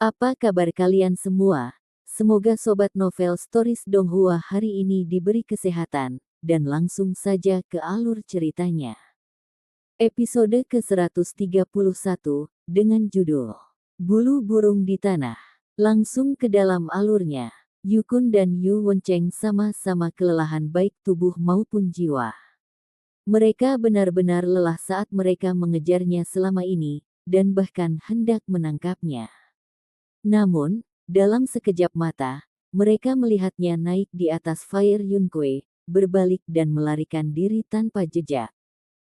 Apa kabar kalian semua? Semoga Sobat Novel Stories Donghua hari ini diberi kesehatan, dan langsung saja ke alur ceritanya. Episode ke-131, dengan judul Bulu Burung di Tanah. Langsung ke dalam alurnya, Yukun dan Yu Wencheng sama-sama kelelahan baik tubuh maupun jiwa. Mereka benar-benar lelah saat mereka mengejarnya selama ini, dan bahkan hendak menangkapnya. Namun, dalam sekejap mata, mereka melihatnya naik di atas Fire Yunkui, berbalik dan melarikan diri tanpa jejak.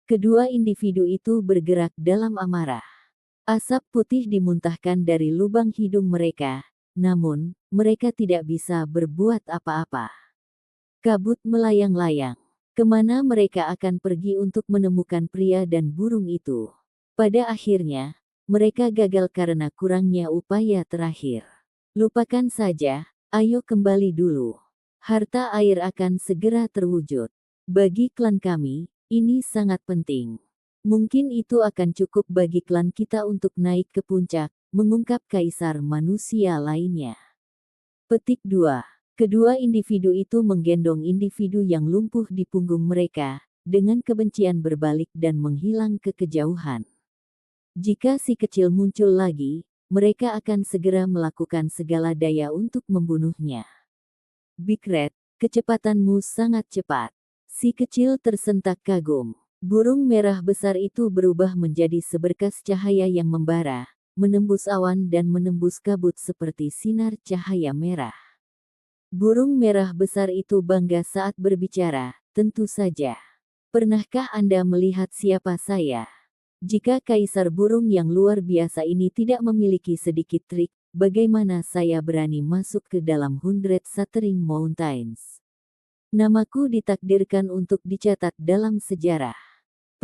Kedua individu itu bergerak dalam amarah. Asap putih dimuntahkan dari lubang hidung mereka, namun, mereka tidak bisa berbuat apa-apa. Kabut melayang-layang. Kemana mereka akan pergi untuk menemukan pria dan burung itu? Pada akhirnya, mereka gagal karena kurangnya upaya terakhir. Lupakan saja, ayo kembali dulu. Harta air akan segera terwujud. Bagi klan kami, ini sangat penting. Mungkin itu akan cukup bagi klan kita untuk naik ke puncak, mengungkap kaisar manusia lainnya. Petik 2. Kedua individu itu menggendong individu yang lumpuh di punggung mereka, dengan kebencian berbalik dan menghilang ke kejauhan. Jika si kecil muncul lagi, mereka akan segera melakukan segala daya untuk membunuhnya. Big Red, kecepatanmu sangat cepat. Si kecil tersentak kagum. Burung merah besar itu berubah menjadi seberkas cahaya yang membara, menembus awan dan menembus kabut seperti sinar cahaya merah. Burung merah besar itu bangga saat berbicara, tentu saja. Pernahkah Anda melihat siapa saya? Jika kaisar burung yang luar biasa ini tidak memiliki sedikit trik, bagaimana saya berani masuk ke dalam 100 Shattering Mountains? Namaku ditakdirkan untuk dicatat dalam sejarah.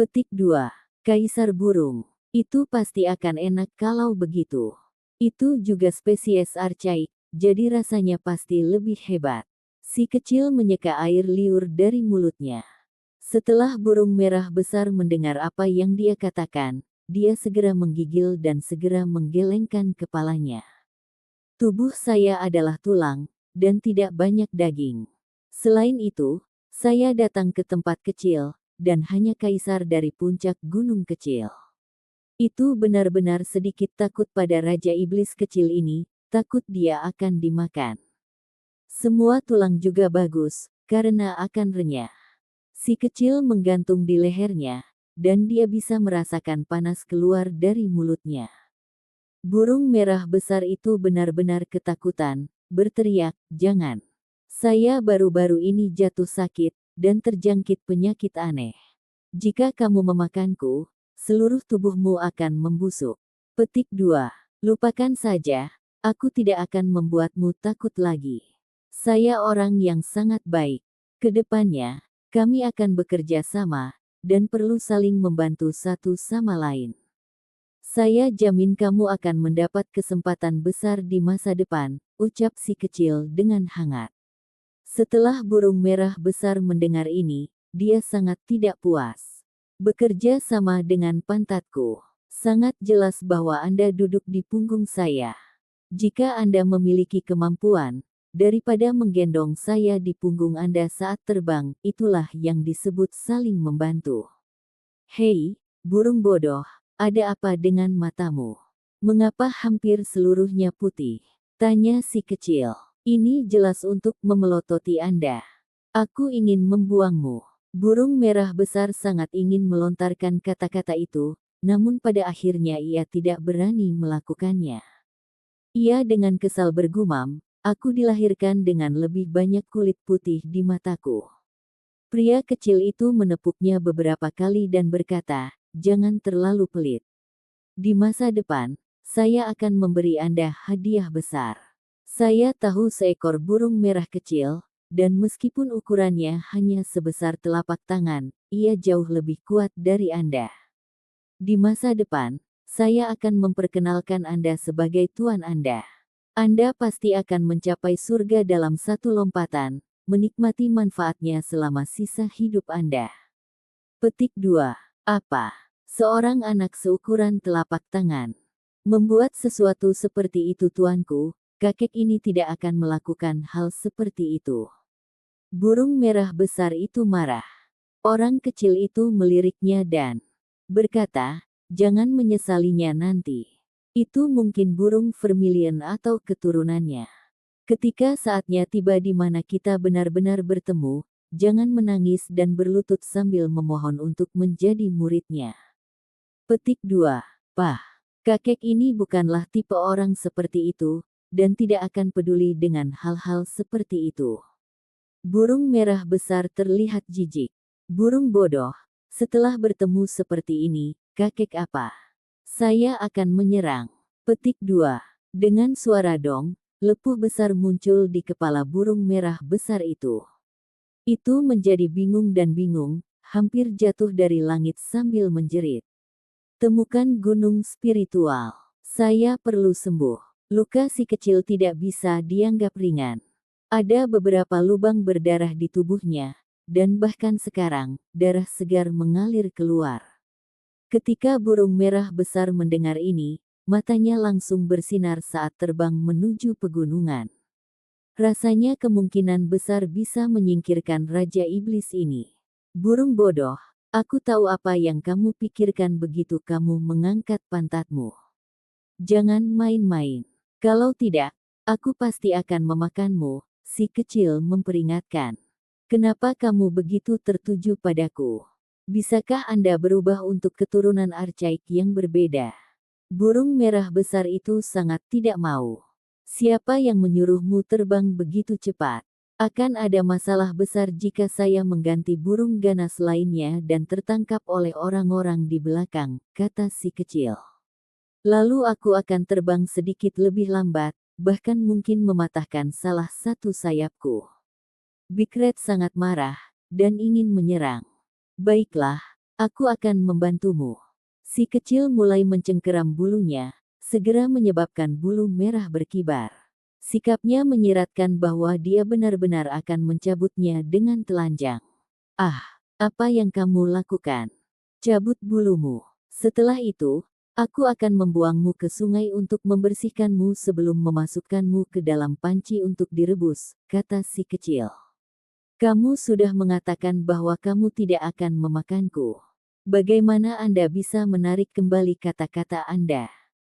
Petik 2. Kaisar burung. Itu pasti akan enak kalau begitu. Itu juga spesies archaik, jadi rasanya pasti lebih hebat. Si kecil menyeka air liur dari mulutnya. Setelah burung merah besar mendengar apa yang dia katakan, dia segera menggigil dan segera menggelengkan kepalanya. Tubuh saya adalah tulang, dan tidak banyak daging. Selain itu, saya datang ke tempat kecil, dan hanya kaisar dari puncak gunung kecil. Itu benar-benar sedikit takut pada Raja Iblis kecil ini, takut dia akan dimakan. Semua tulang juga bagus, karena akan renyah. Si kecil menggantung di lehernya, dan dia bisa merasakan panas keluar dari mulutnya. Burung merah besar itu benar-benar ketakutan, berteriak, "Jangan! Saya baru-baru ini jatuh sakit, dan terjangkit penyakit aneh. Jika kamu memakanku, seluruh tubuhmu akan membusuk." Petik 2. Lupakan saja, aku tidak akan membuatmu takut lagi. Saya orang yang sangat baik. Kedepannya, kami akan bekerja sama, dan perlu saling membantu satu sama lain. Saya jamin kamu akan mendapat kesempatan besar di masa depan, ucap si kecil dengan hangat. Setelah burung merah besar mendengar ini, dia sangat tidak puas. Bekerja sama dengan pantatku. Sangat jelas bahwa Anda duduk di punggung saya. Jika Anda memiliki kemampuan, daripada menggendong saya di punggung Anda saat terbang, itulah yang disebut saling membantu. Hei, burung bodoh, ada apa dengan matamu? Mengapa hampir seluruhnya putih? Tanya si kecil. Ini jelas untuk memelototi Anda. Aku ingin membuangmu. Burung merah besar sangat ingin melontarkan kata-kata itu, namun pada akhirnya ia tidak berani melakukannya. Ia dengan kesal bergumam, "Aku dilahirkan dengan lebih banyak kulit putih di mataku." Pria kecil itu menepuknya beberapa kali dan berkata, "Jangan terlalu pelit. Di masa depan, saya akan memberi Anda hadiah besar." Saya tahu seekor burung merah kecil, dan meskipun ukurannya hanya sebesar telapak tangan, ia jauh lebih kuat dari Anda. Di masa depan, saya akan memperkenalkan Anda sebagai tuan Anda. Anda pasti akan mencapai surga dalam satu lompatan, menikmati manfaatnya selama sisa hidup Anda. Petik 2. Apa? Seorang anak seukuran telapak tangan. Membuat sesuatu seperti itu tuanku, kakek ini tidak akan melakukan hal seperti itu. Burung merah besar itu marah. Orang kecil itu meliriknya dan berkata, jangan menyesalinya nanti. Itu mungkin burung vermilion atau keturunannya. Ketika saatnya tiba di mana kita benar-benar bertemu, jangan menangis dan berlutut sambil memohon untuk menjadi muridnya. Petik 2. Pah. Kakek ini bukanlah tipe orang seperti itu, dan tidak akan peduli dengan hal-hal seperti itu. Burung merah besar terlihat jijik. Burung bodoh, setelah bertemu seperti ini, kakek apa? Saya akan menyerang. Petik 2. Dengan suara dong, lepuh besar muncul di kepala burung merah besar itu. Itu menjadi bingung dan bingung, hampir jatuh dari langit sambil menjerit. Temukan gunung spiritual. Saya perlu sembuh. Luka si kecil tidak bisa dianggap ringan. Ada beberapa lubang berdarah di tubuhnya, dan bahkan sekarang, darah segar mengalir keluar. Ketika burung merah besar mendengar ini, matanya langsung bersinar saat terbang menuju pegunungan. Rasanya kemungkinan besar bisa menyingkirkan Raja Iblis ini. Burung bodoh, aku tahu apa yang kamu pikirkan begitu kamu mengangkat pantatmu. Jangan main-main. Kalau tidak, aku pasti akan memakanmu, si kecil memperingatkan. Kenapa kamu begitu tertuju padaku? Bisakah Anda berubah untuk keturunan archaik yang berbeda? Burung merah besar itu sangat tidak mau. Siapa yang menyuruhmu terbang begitu cepat? Akan ada masalah besar jika saya mengganti burung ganas lainnya dan tertangkap oleh orang-orang di belakang, kata si kecil. Lalu aku akan terbang sedikit lebih lambat, bahkan mungkin mematahkan salah satu sayapku. Big Red sangat marah, dan ingin menyerang. Baiklah, aku akan membantumu. Si kecil mulai mencengkeram bulunya, segera menyebabkan bulu merah berkibar. Sikapnya menyiratkan bahwa dia benar-benar akan mencabutnya dengan telanjang. Ah, apa yang kamu lakukan? Cabut bulumu. Setelah itu, aku akan membuangmu ke sungai untuk membersihkanmu sebelum memasukkanmu ke dalam panci untuk direbus, kata si kecil. Kamu sudah mengatakan bahwa kamu tidak akan memakanku. Bagaimana Anda bisa menarik kembali kata-kata Anda?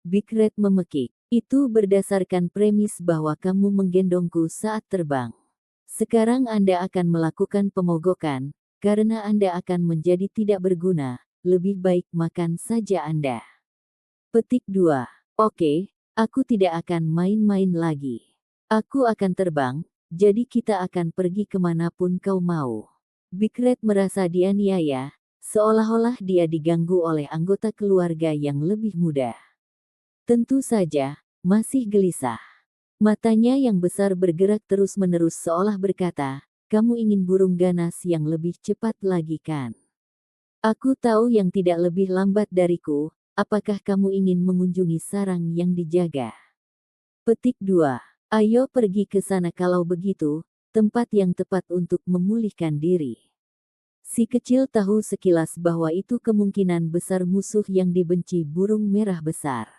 Big Red memekik. Itu berdasarkan premis bahwa kamu menggendongku saat terbang. Sekarang Anda akan melakukan pemogokan, karena Anda akan menjadi tidak berguna, lebih baik makan saja Anda. Petik 2. Oke, aku tidak akan main-main lagi. Aku akan terbang, jadi kita akan pergi kemanapun kau mau. Big Red merasa dianiaya, seolah-olah dia diganggu oleh anggota keluarga yang lebih muda. Tentu saja, masih gelisah. Matanya yang besar bergerak terus-menerus seolah berkata, kamu ingin burung ganas yang lebih cepat lagi kan? Aku tahu yang tidak lebih lambat dariku, apakah kamu ingin mengunjungi sarang yang dijaga? Petik 2. Ayo pergi ke sana kalau begitu, tempat yang tepat untuk memulihkan diri. Si kecil tahu sekilas bahwa itu kemungkinan besar musuh yang dibenci burung merah besar.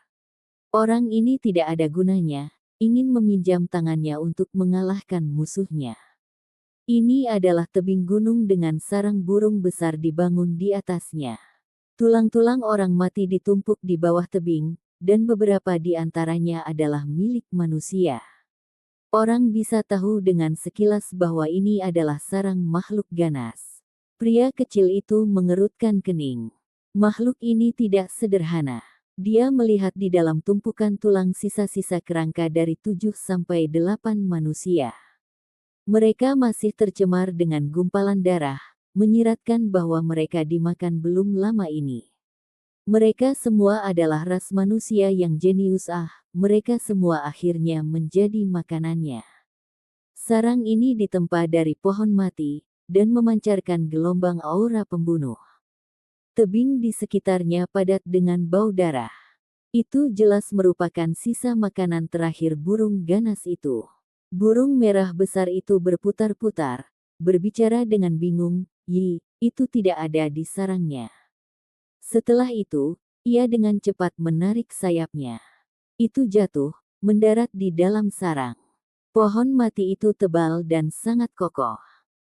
Orang ini tidak ada gunanya, ingin meminjam tangannya untuk mengalahkan musuhnya. Ini adalah tebing gunung dengan sarang burung besar dibangun di atasnya. Tulang-tulang orang mati ditumpuk di bawah tebing, dan beberapa di antaranya adalah milik manusia. Orang bisa tahu dengan sekilas bahwa ini adalah sarang makhluk ganas. Pria kecil itu mengerutkan kening. Makhluk ini tidak sederhana. Dia melihat di dalam tumpukan tulang sisa-sisa kerangka dari 7 sampai 8 manusia. Mereka masih tercemar dengan gumpalan darah, menyiratkan bahwa mereka dimakan belum lama ini. Mereka semua adalah ras manusia yang jenius. Mereka semua akhirnya menjadi makanannya. Sarang ini ditempa dari pohon mati, dan memancarkan gelombang aura pembunuh. Tebing di sekitarnya padat dengan bau darah. Itu jelas merupakan sisa makanan terakhir burung ganas itu. Burung merah besar itu berputar-putar, berbicara dengan bingung, itu tidak ada di sarangnya. Setelah itu, Ia dengan cepat menarik sayapnya. Itu jatuh, mendarat di dalam sarang. Pohon mati itu tebal dan sangat kokoh.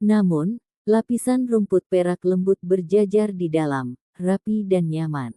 Namun, lapisan rumput perak lembut berjajar di dalam, rapi dan nyaman.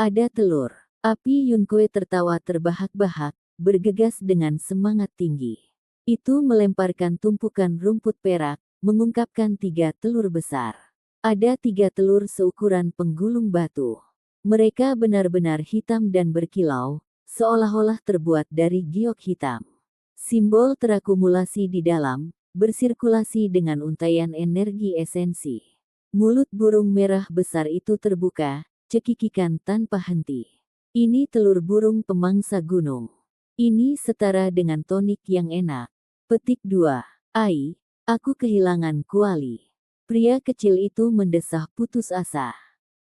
Ada telur. Api Yunkue tertawa terbahak-bahak, bergegas dengan semangat tinggi. Itu melemparkan tumpukan rumput perak, mengungkapkan 3 telur besar. Ada 3 telur seukuran penggulung batu. Mereka benar-benar hitam dan berkilau, seolah-olah terbuat dari giok hitam. Simbol terakumulasi di dalam, bersirkulasi dengan untaian energi esensi. Mulut burung merah besar itu terbuka, cekikikan tanpa henti. Ini telur burung pemangsa gunung. Ini setara dengan tonik yang enak. Petik 2. Ai, aku kehilangan kuali. Pria kecil itu mendesah putus asa.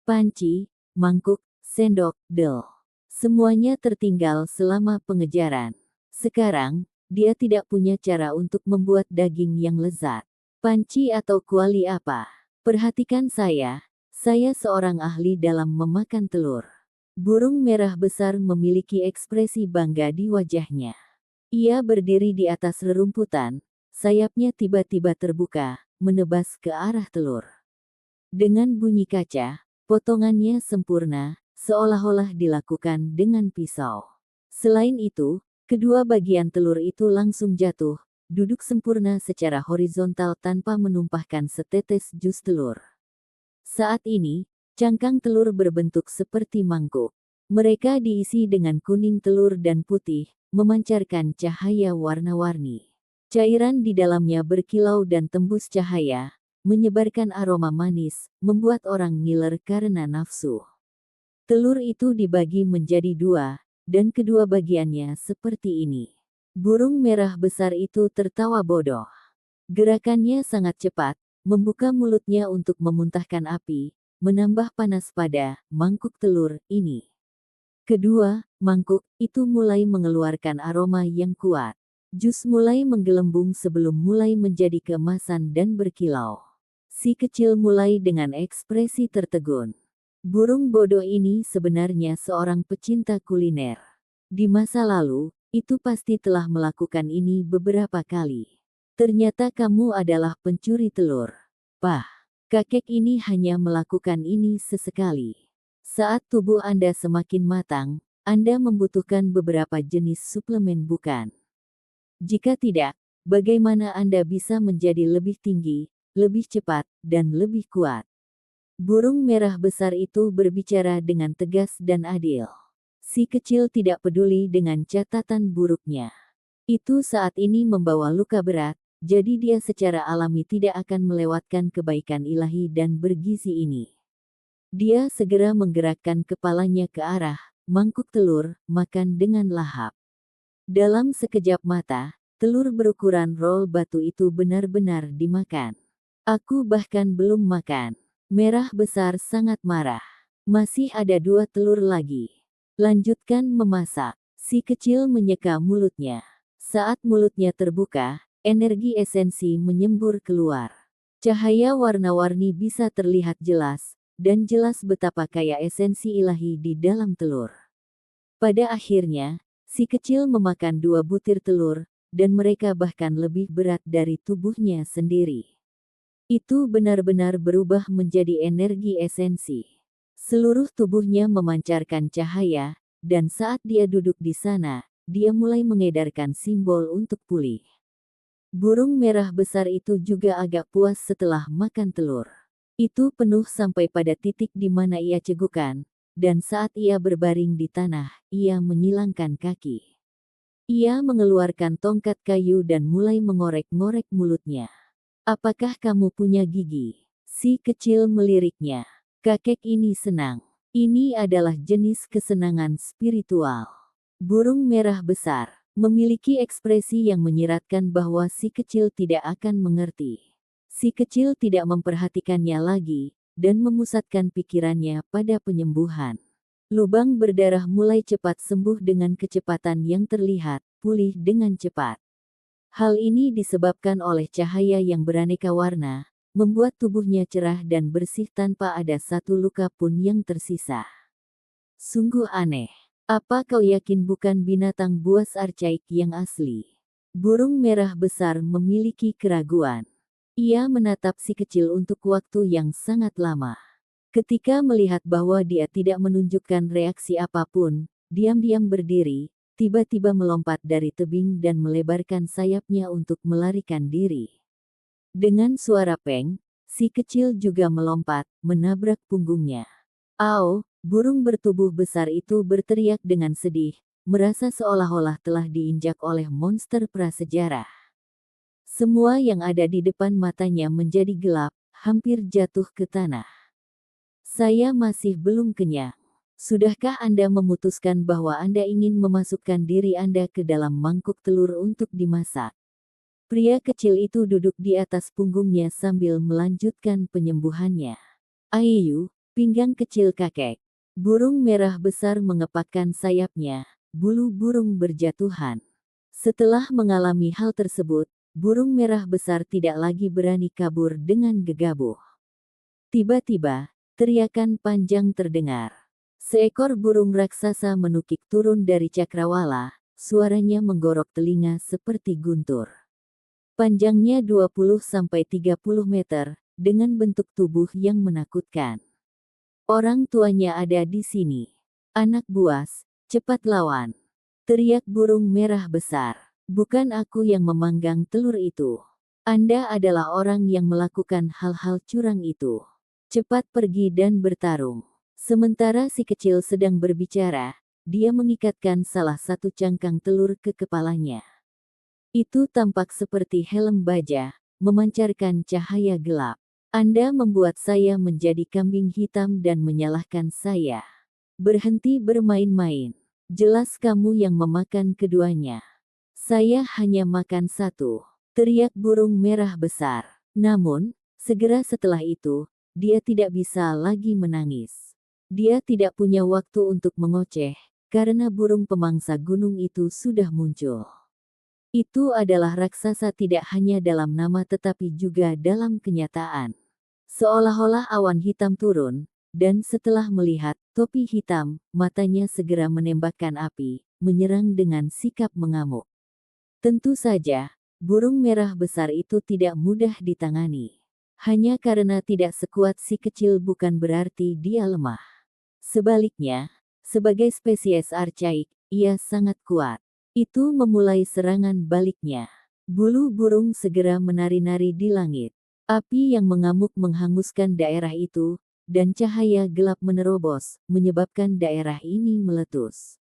Panci, mangkuk, sendok, del. Semuanya tertinggal selama pengejaran. Sekarang, dia tidak punya cara untuk membuat daging yang lezat. Panci atau kuali apa? Perhatikan saya seorang ahli dalam memakan telur. Burung merah besar memiliki ekspresi bangga di wajahnya. Ia berdiri di atas rerumputan, sayapnya tiba-tiba terbuka, menebas ke arah telur. Dengan bunyi kaca, potongannya sempurna, seolah-olah dilakukan dengan pisau. Selain itu, kedua bagian telur itu langsung jatuh, duduk sempurna secara horizontal tanpa menumpahkan setetes jus telur. Saat ini, cangkang telur berbentuk seperti mangkuk. Mereka diisi dengan kuning telur dan putih, memancarkan cahaya warna-warni. Cairan di dalamnya berkilau dan tembus cahaya, menyebarkan aroma manis, membuat orang ngiler karena nafsu. Telur itu dibagi menjadi 2, dan kedua bagiannya seperti ini. Burung merah besar itu tertawa bodoh. Gerakannya sangat cepat, membuka mulutnya untuk memuntahkan api, menambah panas pada mangkuk telur ini. Kedua, mangkuk itu mulai mengeluarkan aroma yang kuat. Jus mulai menggelembung sebelum mulai menjadi keemasan dan berkilau. Si kecil mulai dengan ekspresi tertegun. Burung bodoh ini sebenarnya seorang pecinta kuliner. Di masa lalu, itu pasti telah melakukan ini beberapa kali. Ternyata kamu adalah pencuri telur. Pah, kakek ini hanya melakukan ini sesekali. Saat tubuh Anda semakin matang, Anda membutuhkan beberapa jenis suplemen bukan? Jika tidak, bagaimana Anda bisa menjadi lebih tinggi, lebih cepat, dan lebih kuat? Burung merah besar itu berbicara dengan tegas dan adil. Si kecil tidak peduli dengan catatan buruknya. Itu saat ini membawa luka berat, jadi dia secara alami tidak akan melewatkan kebaikan ilahi dan bergizi ini. Dia segera menggerakkan kepalanya ke arah mangkuk telur, makan dengan lahap. Dalam sekejap mata, telur berukuran roll batu itu benar-benar dimakan. Aku bahkan belum makan. Merah besar sangat marah. Masih ada 2 telur lagi. Lanjutkan memasak. Si kecil menyeka mulutnya. Saat mulutnya terbuka, energi esensi menyembur keluar. Cahaya warna-warni bisa terlihat jelas, dan jelas betapa kaya esensi ilahi di dalam telur. Pada akhirnya, si kecil memakan 2 butir telur, dan mereka bahkan lebih berat dari tubuhnya sendiri. Itu benar-benar berubah menjadi energi esensi. Seluruh tubuhnya memancarkan cahaya, dan saat dia duduk di sana, dia mulai mengedarkan simbol untuk pulih. Burung merah besar itu juga agak puas setelah makan telur. Itu penuh sampai pada titik di mana ia cegukan, dan saat ia berbaring di tanah, ia menyilangkan kaki. Ia mengeluarkan tongkat kayu dan mulai mengorek-ngorek mulutnya. Apakah kamu punya gigi? Si kecil meliriknya. Kakek ini senang. Ini adalah jenis kesenangan spiritual. Burung merah besar memiliki ekspresi yang menyiratkan bahwa si kecil tidak akan mengerti. Si kecil tidak memperhatikannya lagi, dan memusatkan pikirannya pada penyembuhan. Lubang berdarah mulai cepat sembuh dengan kecepatan yang terlihat, pulih dengan cepat. Hal ini disebabkan oleh cahaya yang beraneka warna, membuat tubuhnya cerah dan bersih tanpa ada satu luka pun yang tersisa. Sungguh aneh. Apa kau yakin bukan binatang buas archaik yang asli? Burung merah besar memiliki keraguan. Ia menatap si kecil untuk waktu yang sangat lama. Ketika melihat bahwa dia tidak menunjukkan reaksi apapun, diam-diam berdiri, tiba-tiba melompat dari tebing dan melebarkan sayapnya untuk melarikan diri. Dengan suara peng, si kecil juga melompat, menabrak punggungnya. "Au!" Burung bertubuh besar itu berteriak dengan sedih, merasa seolah-olah telah diinjak oleh monster prasejarah. Semua yang ada di depan matanya menjadi gelap, hampir jatuh ke tanah. "Saya masih belum kenyang. Sudahkah Anda memutuskan bahwa Anda ingin memasukkan diri Anda ke dalam mangkuk telur untuk dimasak?" Pria kecil itu duduk di atas punggungnya sambil melanjutkan penyembuhannya. "Ayu, pinggang kecil kakek." Burung merah besar mengepakkan sayapnya, bulu burung berjatuhan. Setelah mengalami hal tersebut, burung merah besar tidak lagi berani kabur dengan gegabah. Tiba-tiba, teriakan panjang terdengar. Seekor burung raksasa menukik turun dari cakrawala, suaranya menggorok telinga seperti guntur. Panjangnya 20-30 meter, dengan bentuk tubuh yang menakutkan. "Orang tuanya ada di sini. Anak buas, cepat lawan!" teriak burung merah besar. "Bukan aku yang memanggang telur itu. Anda adalah orang yang melakukan hal-hal curang itu. Cepat pergi dan bertarung." Sementara si kecil sedang berbicara, dia mengikatkan salah satu cangkang telur ke kepalanya. Itu tampak seperti helm baja, memancarkan cahaya gelap. "Anda membuat saya menjadi kambing hitam dan menyalahkan saya. Berhenti bermain-main. Jelas kamu yang memakan keduanya. Saya hanya makan satu," teriak burung merah besar. Namun, segera setelah itu, dia tidak bisa lagi menangis. Dia tidak punya waktu untuk mengoceh, karena burung pemangsa gunung itu sudah muncul. Itu adalah raksasa tidak hanya dalam nama tetapi juga dalam kenyataan. Seolah-olah awan hitam turun, dan setelah melihat topi hitam, matanya segera menembakkan api, menyerang dengan sikap mengamuk. Tentu saja, burung merah besar itu tidak mudah ditangani. Hanya karena tidak sekuat si kecil bukan berarti dia lemah. Sebaliknya, sebagai spesies archaik, ia sangat kuat. Itu memulai serangan baliknya. Bulu burung segera menari-nari di langit. Api yang mengamuk menghanguskan daerah itu, dan cahaya gelap menerobos, menyebabkan daerah ini meletus.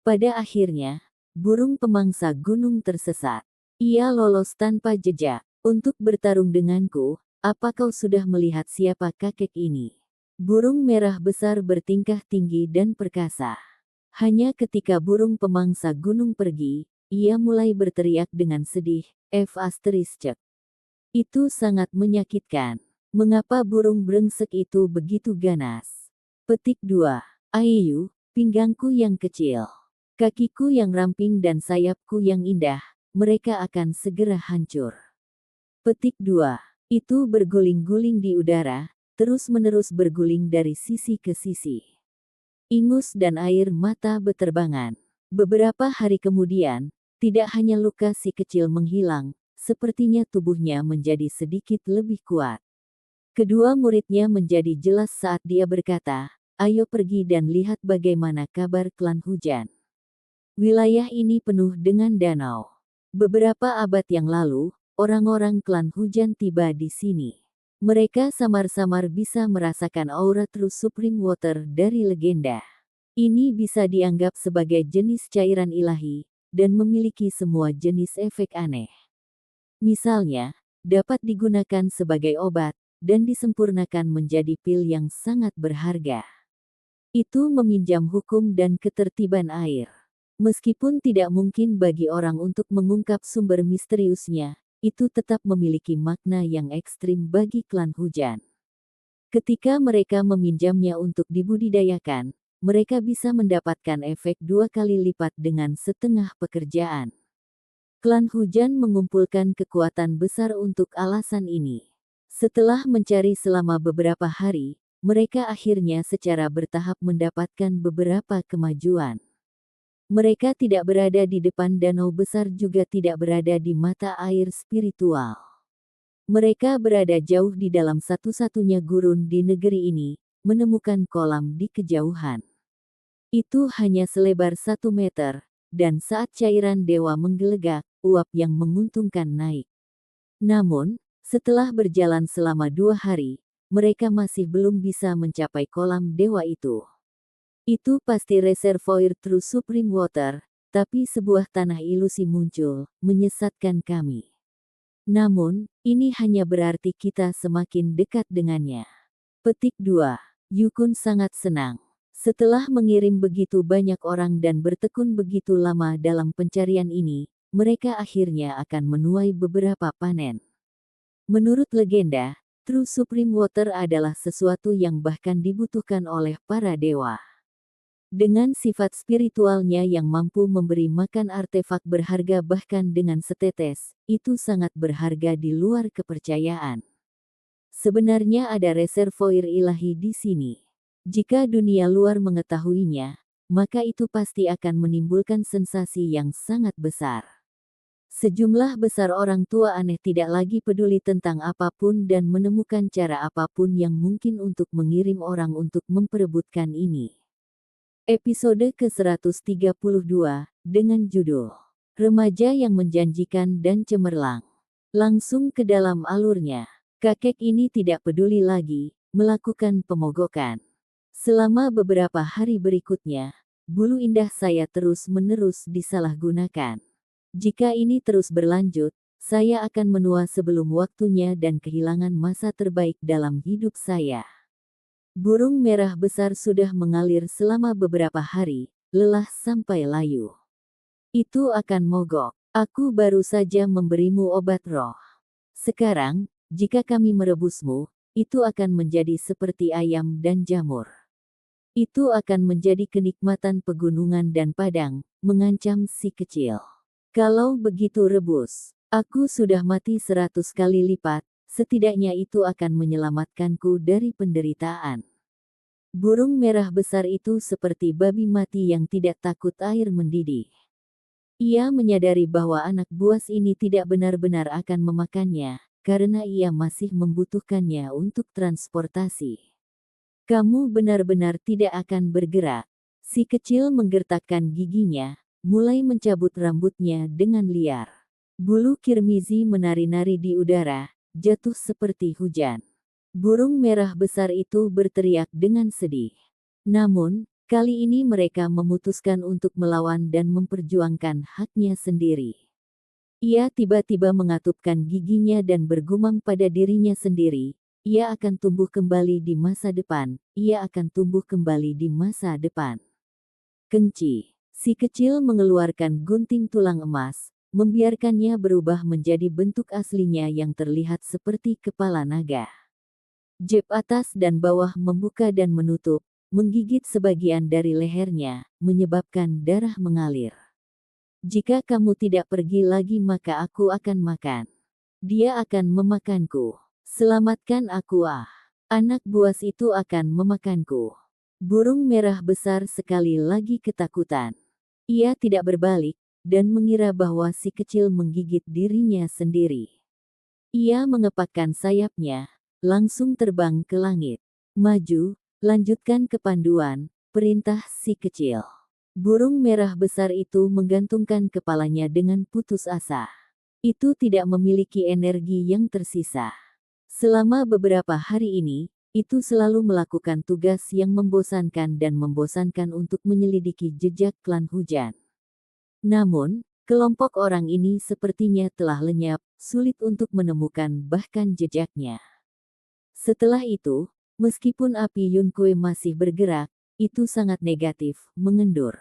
Pada akhirnya, burung pemangsa gunung tersesat. Ia lolos tanpa jejak. "Untuk bertarung denganku, apa kau sudah melihat siapa kakek ini?" Burung merah besar bertingkah tinggi dan perkasa. Hanya ketika burung pemangsa gunung pergi, ia mulai berteriak dengan sedih, "F***. Itu sangat menyakitkan. Mengapa burung brengsek itu begitu ganas?" Petik 2. "Ayu, pinggangku yang kecil. Kakiku yang ramping dan sayapku yang indah, mereka akan segera hancur." Petik 2. Itu berguling-guling di udara, terus-menerus berguling dari sisi ke sisi. Ingus dan air mata beterbangan. Beberapa hari kemudian, tidak hanya luka si kecil menghilang, sepertinya tubuhnya menjadi sedikit lebih kuat. Kedua muridnya menjadi jelas saat dia berkata, "Ayo pergi dan lihat bagaimana kabar klan hujan. Wilayah ini penuh dengan danau. Beberapa abad yang lalu, orang-orang klan hujan tiba di sini. Mereka samar-samar bisa merasakan aura True Supreme Water dari legenda. Ini bisa dianggap sebagai jenis cairan ilahi, dan memiliki semua jenis efek aneh. Misalnya, dapat digunakan sebagai obat, dan disempurnakan menjadi pil yang sangat berharga. Itu meminjam hukum dan ketertiban air. Meskipun tidak mungkin bagi orang untuk mengungkap sumber misteriusnya, itu tetap memiliki makna yang ekstrim bagi klan hujan. Ketika mereka meminjamnya untuk dibudidayakan, mereka bisa mendapatkan efek 2 kali lipat dengan setengah pekerjaan. Klan hujan mengumpulkan kekuatan besar untuk alasan ini. Setelah mencari selama beberapa hari, mereka akhirnya secara bertahap mendapatkan beberapa kemajuan. Mereka tidak berada di depan danau besar juga tidak berada di mata air spiritual. Mereka berada jauh di dalam satu-satunya gurun di negeri ini, menemukan kolam di kejauhan. Itu hanya selebar 1 meter, dan saat cairan dewa menggelegak, uap yang menguntungkan naik. Namun, setelah berjalan selama 2 hari, mereka masih belum bisa mencapai kolam dewa itu. Itu pasti reservoir True Supreme Water, tapi sebuah tanah ilusi muncul, menyesatkan kami. Namun, ini hanya berarti kita semakin dekat dengannya. Petik 2. Yukun sangat senang. Setelah mengirim begitu banyak orang dan bertekun begitu lama dalam pencarian ini, mereka akhirnya akan menuai beberapa panen. Menurut legenda, True Supreme Water adalah sesuatu yang bahkan dibutuhkan oleh para dewa. Dengan sifat spiritualnya yang mampu memberi makan artefak berharga bahkan dengan setetes, itu sangat berharga di luar kepercayaan. Sebenarnya ada reservoir ilahi di sini. Jika dunia luar mengetahuinya, maka itu pasti akan menimbulkan sensasi yang sangat besar. Sejumlah besar orang tua aneh tidak lagi peduli tentang apapun dan menemukan cara apapun yang mungkin untuk mengirim orang untuk memperebutkan ini. Episode ke-132, dengan judul Remaja yang Menjanjikan dan Cemerlang. Langsung ke dalam alurnya. Kakek ini tidak peduli lagi, melakukan pemogokan. Selama beberapa hari berikutnya, bulu indah saya terus-menerus disalahgunakan. Jika ini terus berlanjut, saya akan menua sebelum waktunya dan kehilangan masa terbaik dalam hidup saya. Burung merah besar sudah mengalir selama beberapa hari, lelah sampai layu. Itu akan mogok. Aku baru saja memberimu obat roh. Sekarang, jika kami merebusmu, itu akan menjadi seperti ayam dan jamur. Itu akan menjadi kenikmatan pegunungan dan padang, mengancam si kecil. Kalau begitu rebus, aku sudah mati 100 kali lipat, setidaknya itu akan menyelamatkanku dari penderitaan. Burung merah besar itu seperti babi mati yang tidak takut air mendidih. Ia menyadari bahwa anak buas ini tidak benar-benar akan memakannya, karena ia masih membutuhkannya untuk transportasi. Kamu benar-benar tidak akan bergerak. Si kecil menggertakkan giginya, mulai mencabut rambutnya dengan liar. Bulu kirmizi menari-nari di udara, jatuh seperti hujan. Burung merah besar itu berteriak dengan sedih. Namun, kali ini mereka memutuskan untuk melawan dan memperjuangkan haknya sendiri. Ia tiba-tiba mengatupkan giginya dan bergumam pada dirinya sendiri, ia akan tumbuh kembali di masa depan, ia akan tumbuh kembali di masa depan. Kenci. Si kecil mengeluarkan gunting tulang emas, membiarkannya berubah menjadi bentuk aslinya yang terlihat seperti kepala naga. Jeb atas dan bawah membuka dan menutup, menggigit sebagian dari lehernya, menyebabkan darah mengalir. Jika kamu tidak pergi lagi maka aku akan makan. Dia akan memakanku. Selamatkan aku ah. Anak buas itu akan memakanku. Burung merah besar sekali lagi ketakutan. Ia tidak berbalik, dan mengira bahwa si kecil menggigit dirinya sendiri. Ia mengepakkan sayapnya, langsung terbang ke langit. Maju, lanjutkan kepanduan, perintah si kecil. Burung merah besar itu menggantungkan kepalanya dengan putus asa. Itu tidak memiliki energi yang tersisa. Selama beberapa hari ini, itu selalu melakukan tugas yang membosankan dan membosankan untuk menyelidiki jejak klan hujan. Namun, kelompok orang ini sepertinya telah lenyap, sulit untuk menemukan bahkan jejaknya. Setelah itu, meskipun api Yunkue masih bergerak, itu sangat negatif, mengendur.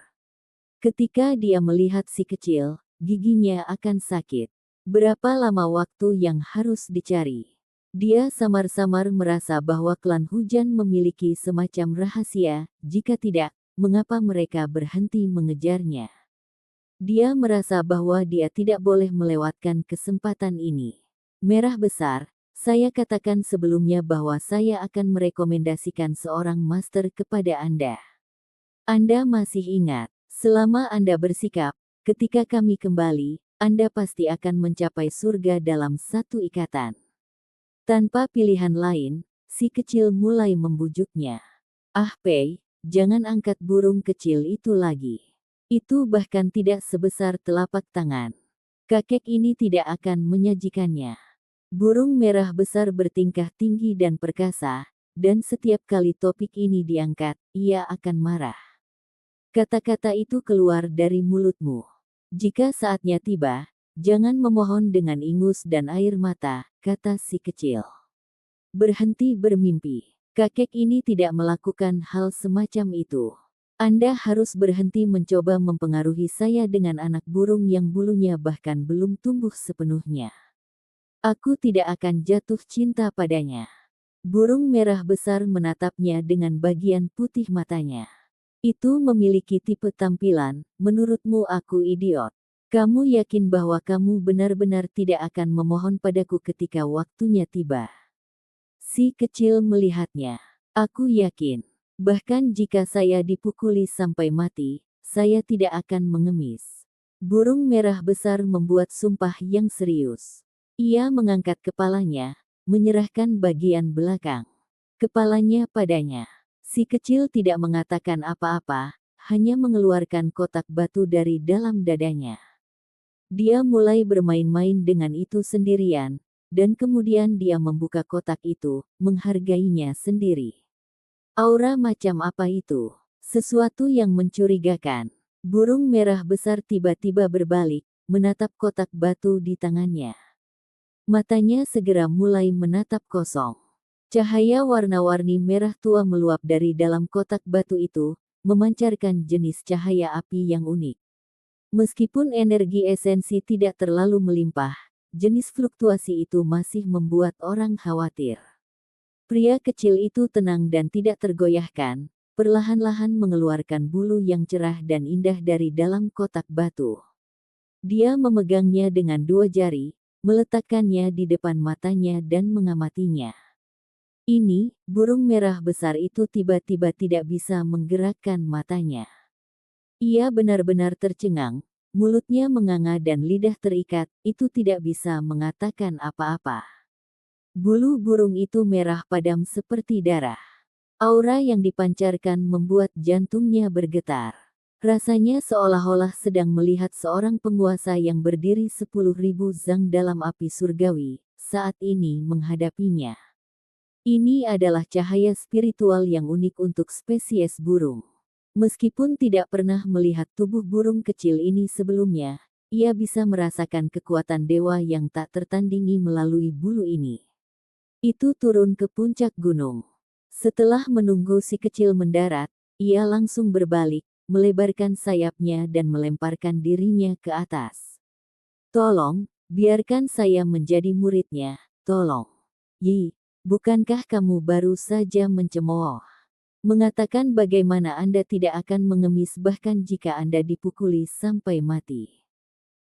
Ketika dia melihat si kecil, giginya akan sakit. Berapa lama waktu yang harus dicari? Dia samar-samar merasa bahwa klan hujan memiliki semacam rahasia, jika tidak, mengapa mereka berhenti mengejarnya? Dia merasa bahwa dia tidak boleh melewatkan kesempatan ini. Merah besar, Saya katakan sebelumnya bahwa saya akan merekomendasikan seorang master kepada Anda. Anda masih ingat, selama Anda bersikap, ketika kami kembali, Anda pasti akan mencapai surga dalam satu ikatan. Tanpa pilihan lain, si kecil mulai membujuknya. Ah Pei, jangan angkat burung kecil itu lagi. Itu bahkan tidak sebesar telapak tangan. Kakek ini tidak akan menyajikannya. Burung merah besar bertingkah tinggi dan perkasa, dan setiap kali topik ini diangkat, ia akan marah. Kata-kata itu keluar dari mulutmu. Jika saatnya tiba, jangan memohon dengan ingus dan air mata, kata si kecil. Berhenti bermimpi. Kakek ini tidak melakukan hal semacam itu. Anda harus berhenti mencoba mempengaruhi saya dengan anak burung yang bulunya bahkan belum tumbuh sepenuhnya. Aku tidak akan jatuh cinta padanya. Burung merah besar menatapnya dengan bagian putih matanya. Itu memiliki tipe tampilan, menurutmu aku idiot. Kamu yakin bahwa kamu benar-benar tidak akan memohon padaku ketika waktunya tiba? Si kecil melihatnya. Aku yakin. Bahkan jika saya dipukuli sampai mati, saya tidak akan mengemis. Burung merah besar membuat sumpah yang serius. Ia mengangkat kepalanya, menyerahkan bagian belakang kepalanya padanya. Si kecil tidak mengatakan apa-apa, hanya mengeluarkan kotak batu dari dalam dadanya. Dia mulai bermain-main dengan itu sendirian, dan kemudian dia membuka kotak itu, menghargainya sendiri. Aura macam apa itu? Sesuatu yang mencurigakan. Burung merah besar tiba-tiba berbalik, menatap kotak batu di tangannya. Matanya segera mulai menatap kosong. Cahaya warna-warni merah tua meluap dari dalam kotak batu itu, memancarkan jenis cahaya api yang unik. Meskipun energi esensi tidak terlalu melimpah, jenis fluktuasi itu masih membuat orang khawatir. Pria kecil itu tenang dan tidak tergoyahkan, perlahan-lahan mengeluarkan bulu yang cerah dan indah dari dalam kotak batu. Dia memegangnya dengan dua jari, meletakkannya di depan matanya dan mengamatinya. Ini, burung merah besar itu tiba-tiba tidak bisa menggerakkan matanya. Ia benar-benar tercengang, mulutnya menganga dan lidah terikat, itu tidak bisa mengatakan apa-apa. Bulu burung itu merah padam seperti darah. Aura yang dipancarkan membuat jantungnya bergetar. Rasanya seolah-olah sedang melihat seorang penguasa yang berdiri 10.000 zang dalam api surgawi, saat ini menghadapinya. Ini adalah cahaya spiritual yang unik untuk spesies burung. Meskipun tidak pernah melihat tubuh burung kecil ini sebelumnya, ia bisa merasakan kekuatan dewa yang tak tertandingi melalui bulu ini. Itu turun ke puncak gunung. Setelah menunggu si kecil mendarat, ia langsung berbalik, melebarkan sayapnya dan melemparkan dirinya ke atas. Tolong, biarkan saya menjadi muridnya, tolong. Yi, bukankah kamu baru saja mencemooh? Mengatakan bagaimana Anda tidak akan mengemis bahkan jika Anda dipukuli sampai mati.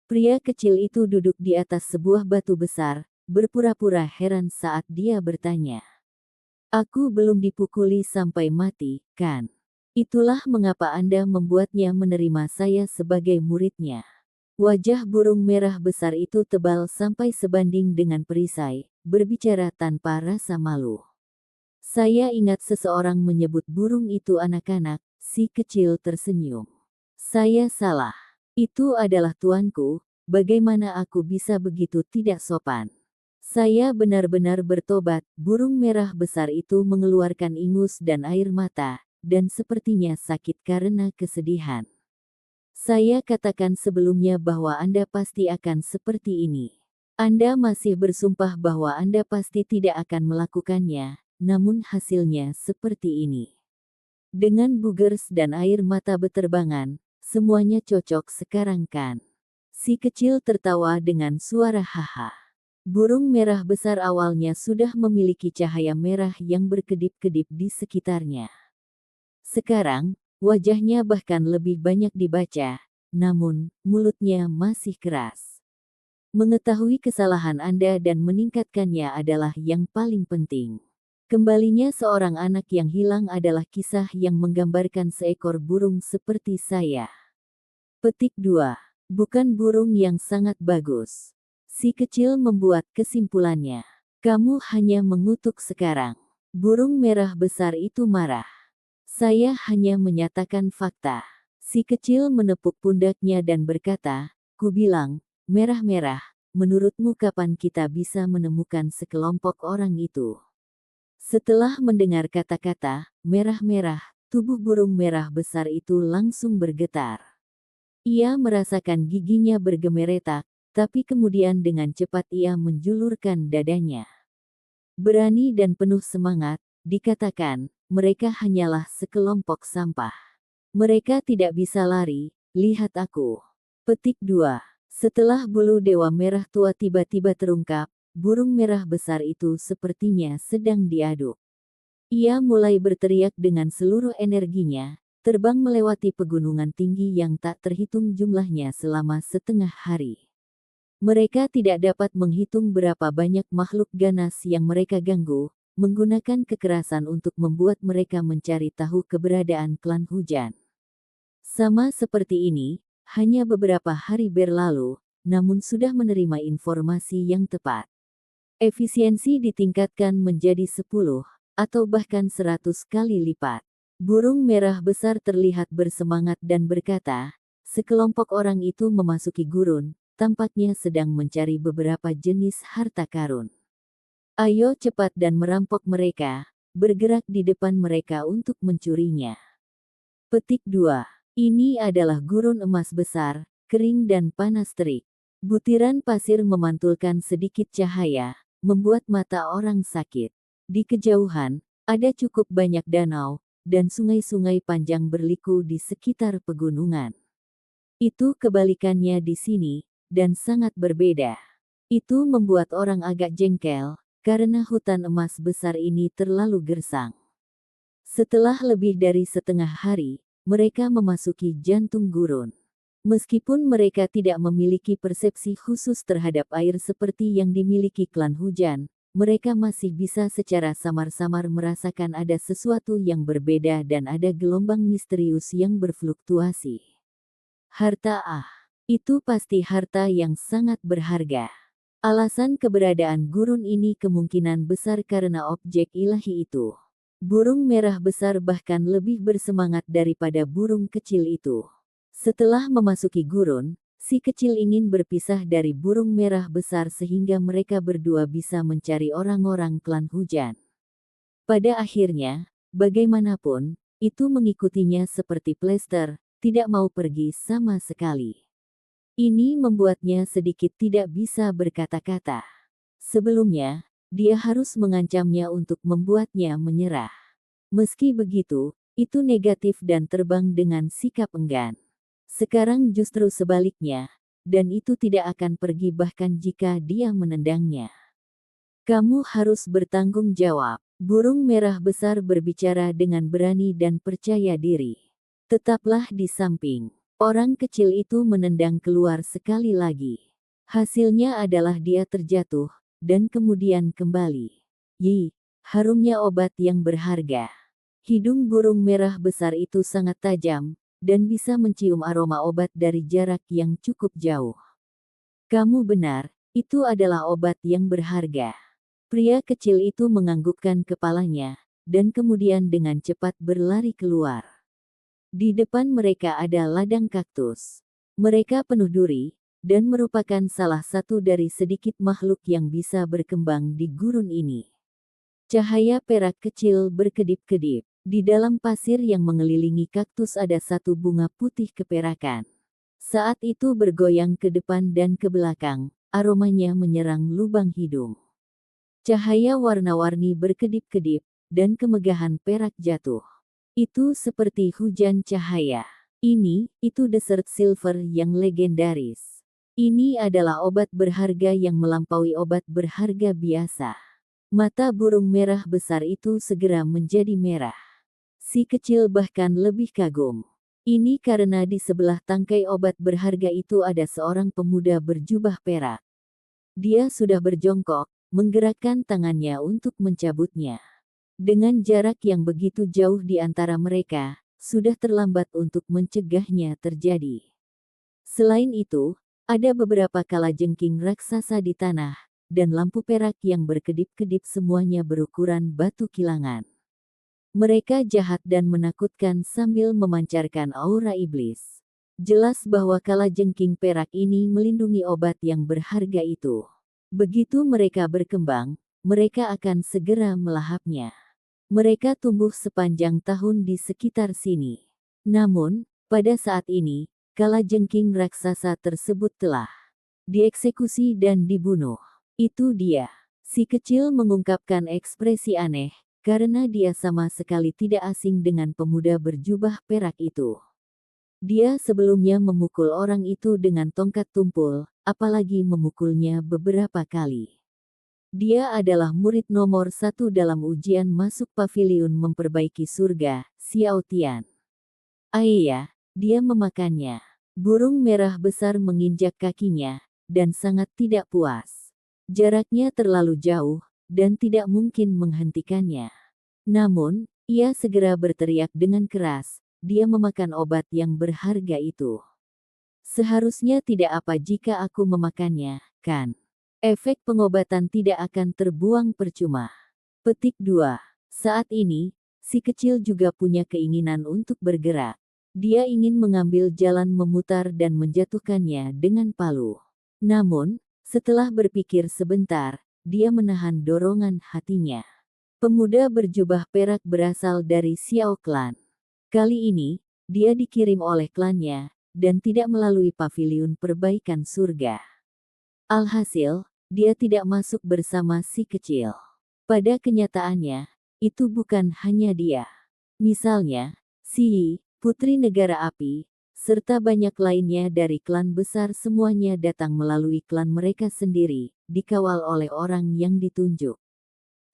Pria kecil itu duduk di atas sebuah batu besar, berpura-pura heran saat dia bertanya. Aku belum dipukuli sampai mati, kan? Itulah mengapa Anda membuatnya menerima saya sebagai muridnya. Wajah burung merah besar itu tebal sampai sebanding dengan perisai, berbicara tanpa rasa malu. Saya ingat seseorang menyebut burung itu anak-anak, si kecil tersenyum. Saya salah. Itu adalah tuanku, bagaimana aku bisa begitu tidak sopan? Saya benar-benar bertobat, burung merah besar itu mengeluarkan ingus dan air mata, dan sepertinya sakit karena kesedihan. Saya katakan sebelumnya bahwa Anda pasti akan seperti ini. Anda masih bersumpah bahwa Anda pasti tidak akan melakukannya. Namun hasilnya seperti ini. Dengan bugers dan air mata beterbangan, semuanya cocok sekarang kan? Si kecil tertawa dengan suara haha. Burung merah besar awalnya sudah memiliki cahaya merah yang berkedip-kedip di sekitarnya. Sekarang, wajahnya bahkan lebih banyak dibaca, namun, mulutnya masih keras. Mengetahui kesalahan Anda dan meningkatkannya adalah yang paling penting. Kembalinya seorang anak yang hilang adalah kisah yang menggambarkan seekor burung seperti saya. Petik 2. Bukan burung yang sangat bagus. Si kecil membuat kesimpulannya. Kamu hanya mengutuk sekarang. Burung merah besar itu marah. Saya hanya menyatakan fakta. Si kecil menepuk pundaknya dan berkata, "Ku bilang, merah-merah, menurutmu kapan kita bisa menemukan sekelompok orang itu?" Setelah mendengar kata-kata merah-merah, tubuh burung merah besar itu langsung bergetar. Ia merasakan giginya bergemeretak, tapi kemudian dengan cepat ia menjulurkan dadanya. Berani dan penuh semangat, dikatakan, mereka hanyalah sekelompok sampah. Mereka tidak bisa lari, lihat aku. Petik 2. Setelah bulu dewa merah tua tiba-tiba terungkap, burung merah besar itu sepertinya sedang diaduk. Ia mulai berteriak dengan seluruh energinya, terbang melewati pegunungan tinggi yang tak terhitung jumlahnya selama setengah hari. Mereka tidak dapat menghitung berapa banyak makhluk ganas yang mereka ganggu, menggunakan kekerasan untuk membuat mereka mencari tahu keberadaan klan hujan. Sama seperti ini, hanya beberapa hari berlalu, namun sudah menerima informasi yang tepat. Efisiensi ditingkatkan menjadi 10, atau bahkan 100 kali lipat. Burung merah besar terlihat bersemangat dan berkata, sekelompok orang itu memasuki gurun, tampaknya sedang mencari beberapa jenis harta karun. Ayo cepat dan merampok mereka, bergerak di depan mereka untuk mencurinya. Petik 2. Ini adalah gurun emas besar, kering dan panas terik. Butiran pasir memantulkan sedikit cahaya, membuat mata orang sakit. Di kejauhan, ada cukup banyak danau, dan sungai-sungai panjang berliku di sekitar pegunungan. Itu kebalikannya di sini, dan sangat berbeda. Itu membuat orang agak jengkel, karena hutan emas besar ini terlalu gersang. Setelah lebih dari setengah hari, mereka memasuki jantung gurun. Meskipun mereka tidak memiliki persepsi khusus terhadap air seperti yang dimiliki klan hujan, mereka masih bisa secara samar-samar merasakan ada sesuatu yang berbeda dan ada gelombang misterius yang berfluktuasi. Harta itu pasti harta yang sangat berharga. Alasan keberadaan gurun ini kemungkinan besar karena objek ilahi itu. Burung merah besar bahkan lebih bersemangat daripada burung kecil itu. Setelah memasuki gurun, si kecil ingin berpisah dari burung merah besar sehingga mereka berdua bisa mencari orang-orang klan hujan. Pada akhirnya, bagaimanapun, itu mengikutinya seperti plester, tidak mau pergi sama sekali. Ini membuatnya sedikit tidak bisa berkata-kata. Sebelumnya, dia harus mengancamnya untuk membuatnya menyerah. Meski begitu, itu negatif dan terbang dengan sikap enggan. Sekarang justru sebaliknya, dan itu tidak akan pergi bahkan jika dia menendangnya. Kamu harus bertanggung jawab. Burung merah besar berbicara dengan berani dan percaya diri. Tetaplah di samping. Orang kecil itu menendang keluar sekali lagi. Hasilnya adalah dia terjatuh, dan kemudian kembali. Yi, harumnya obat yang berharga. Hidung burung merah besar itu sangat tajam, dan bisa mencium aroma obat dari jarak yang cukup jauh. Kamu benar, itu adalah obat yang berharga. Pria kecil itu menganggukkan kepalanya, dan kemudian dengan cepat berlari keluar. Di depan mereka ada ladang kaktus. Mereka penuh duri, dan merupakan salah satu dari sedikit makhluk yang bisa berkembang di gurun ini. Cahaya perak kecil berkedip-kedip. Di dalam pasir yang mengelilingi kaktus ada satu bunga putih keperakan. Saat itu bergoyang ke depan dan ke belakang, aromanya menyerang lubang hidung. Cahaya warna-warni berkedip-kedip, dan kemegahan perak jatuh. Itu seperti hujan cahaya. Itu desert silver yang legendaris. Ini adalah obat berharga yang melampaui obat berharga biasa. Mata burung merah besar itu segera menjadi merah. Si kecil bahkan lebih kagum. Ini karena di sebelah tangkai obat berharga itu ada seorang pemuda berjubah perak. Dia sudah berjongkok, menggerakkan tangannya untuk mencabutnya. Dengan jarak yang begitu jauh di antara mereka, sudah terlambat untuk mencegahnya terjadi. Selain itu, ada beberapa kalajengking raksasa di tanah, dan lampu perak yang berkedip-kedip semuanya berukuran batu kilangan. Mereka jahat dan menakutkan sambil memancarkan aura iblis. Jelas bahwa kalajengking perak ini melindungi obat yang berharga itu. Begitu mereka berkembang, mereka akan segera melahapnya. Mereka tumbuh sepanjang tahun di sekitar sini. Namun, pada saat ini, kalajengking raksasa tersebut telah dieksekusi dan dibunuh. Itu dia. Si kecil mengungkapkan ekspresi aneh, karena dia sama sekali tidak asing dengan pemuda berjubah perak itu. Dia sebelumnya memukul orang itu dengan tongkat tumpul, apalagi memukulnya beberapa kali. Dia adalah murid nomor 1 dalam ujian masuk paviliun memperbaiki surga, Xiao Tian. Ayah, dia memakannya. Burung merah besar menginjak kakinya, dan sangat tidak puas. Jaraknya terlalu jauh, dan tidak mungkin menghentikannya. Namun, ia segera berteriak dengan keras, dia memakan obat yang berharga itu. Seharusnya tidak apa jika aku memakannya, kan? Efek pengobatan tidak akan terbuang percuma. Petik 2. Saat ini, si kecil juga punya keinginan untuk bergerak. Dia ingin mengambil jalan memutar dan menjatuhkannya dengan palu. Namun, setelah berpikir sebentar, dia menahan dorongan hatinya. Pemuda berjubah perak berasal dari Xiao Clan. Kali ini, dia dikirim oleh klannya, dan tidak melalui paviliun perbaikan surga. Alhasil, dia tidak masuk bersama si kecil. Pada kenyataannya, itu bukan hanya dia. Misalnya, Si Yi, Putri Negara Api, serta banyak lainnya dari klan besar semuanya datang melalui klan mereka sendiri, dikawal oleh orang yang ditunjuk.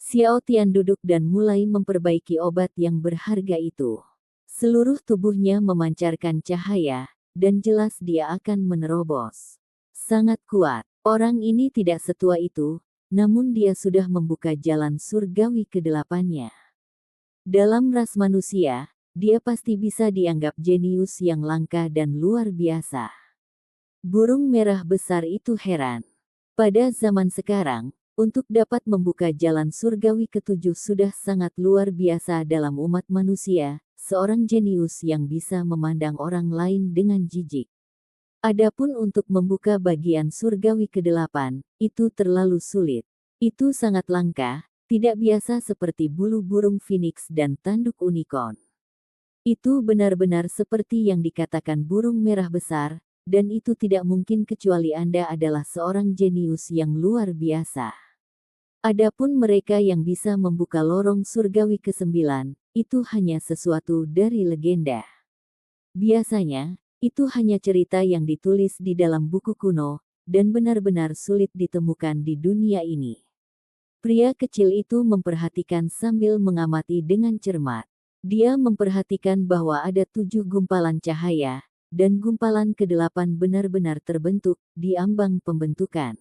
Xiao Tian duduk dan mulai memperbaiki obat yang berharga itu. Seluruh tubuhnya memancarkan cahaya, dan jelas dia akan menerobos. Sangat kuat. Orang ini tidak setua itu, namun dia sudah membuka jalan surgawi ke-8-nya. Dalam ras manusia, dia pasti bisa dianggap jenius yang langka dan luar biasa. Burung merah besar itu heran. Pada zaman sekarang, untuk dapat membuka jalan surgawi ke-7 sudah sangat luar biasa dalam umat manusia, seorang jenius yang bisa memandang orang lain dengan jijik. Adapun untuk membuka bagian surgawi ke-8, itu terlalu sulit. Itu sangat langka, tidak biasa seperti bulu burung phoenix dan tanduk unicorn. Itu benar-benar seperti yang dikatakan burung merah besar, dan itu tidak mungkin kecuali Anda adalah seorang jenius yang luar biasa. Adapun mereka yang bisa membuka lorong surgawi ke-9, itu hanya sesuatu dari legenda. Biasanya, itu hanya cerita yang ditulis di dalam buku kuno, dan benar-benar sulit ditemukan di dunia ini. Pria kecil itu memperhatikan sambil mengamati dengan cermat. Dia memperhatikan bahwa ada 7 gumpalan cahaya, dan gumpalan ke-8 benar-benar terbentuk di ambang pembentukan.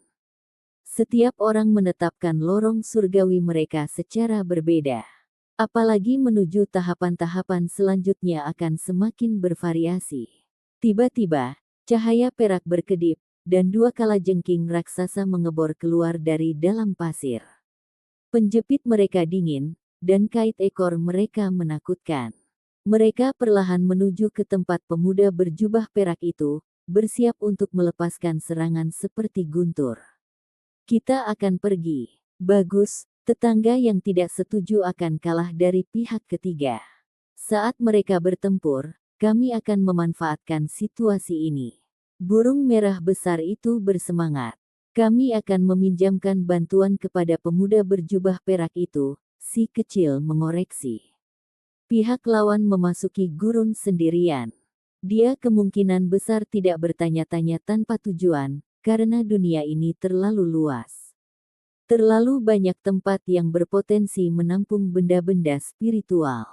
Setiap orang menetapkan lorong surgawi mereka secara berbeda. Apalagi menuju tahapan-tahapan selanjutnya akan semakin bervariasi. Tiba-tiba, cahaya perak berkedip, dan 2 kalajengking raksasa mengebor keluar dari dalam pasir. Penjepit mereka dingin, dan kait ekor mereka menakutkan. Mereka perlahan menuju ke tempat pemuda berjubah perak itu, bersiap untuk melepaskan serangan seperti guntur. Kita akan pergi. Bagus, tetangga yang tidak setuju akan kalah dari pihak ketiga. Saat mereka bertempur, kami akan memanfaatkan situasi ini. Burung merah besar itu bersemangat. Kami akan meminjamkan bantuan kepada pemuda berjubah perak itu, si kecil mengoreksi. Pihak lawan memasuki gurun sendirian. Dia kemungkinan besar tidak bertanya-tanya tanpa tujuan, karena dunia ini terlalu luas. Terlalu banyak tempat yang berpotensi menampung benda-benda spiritual.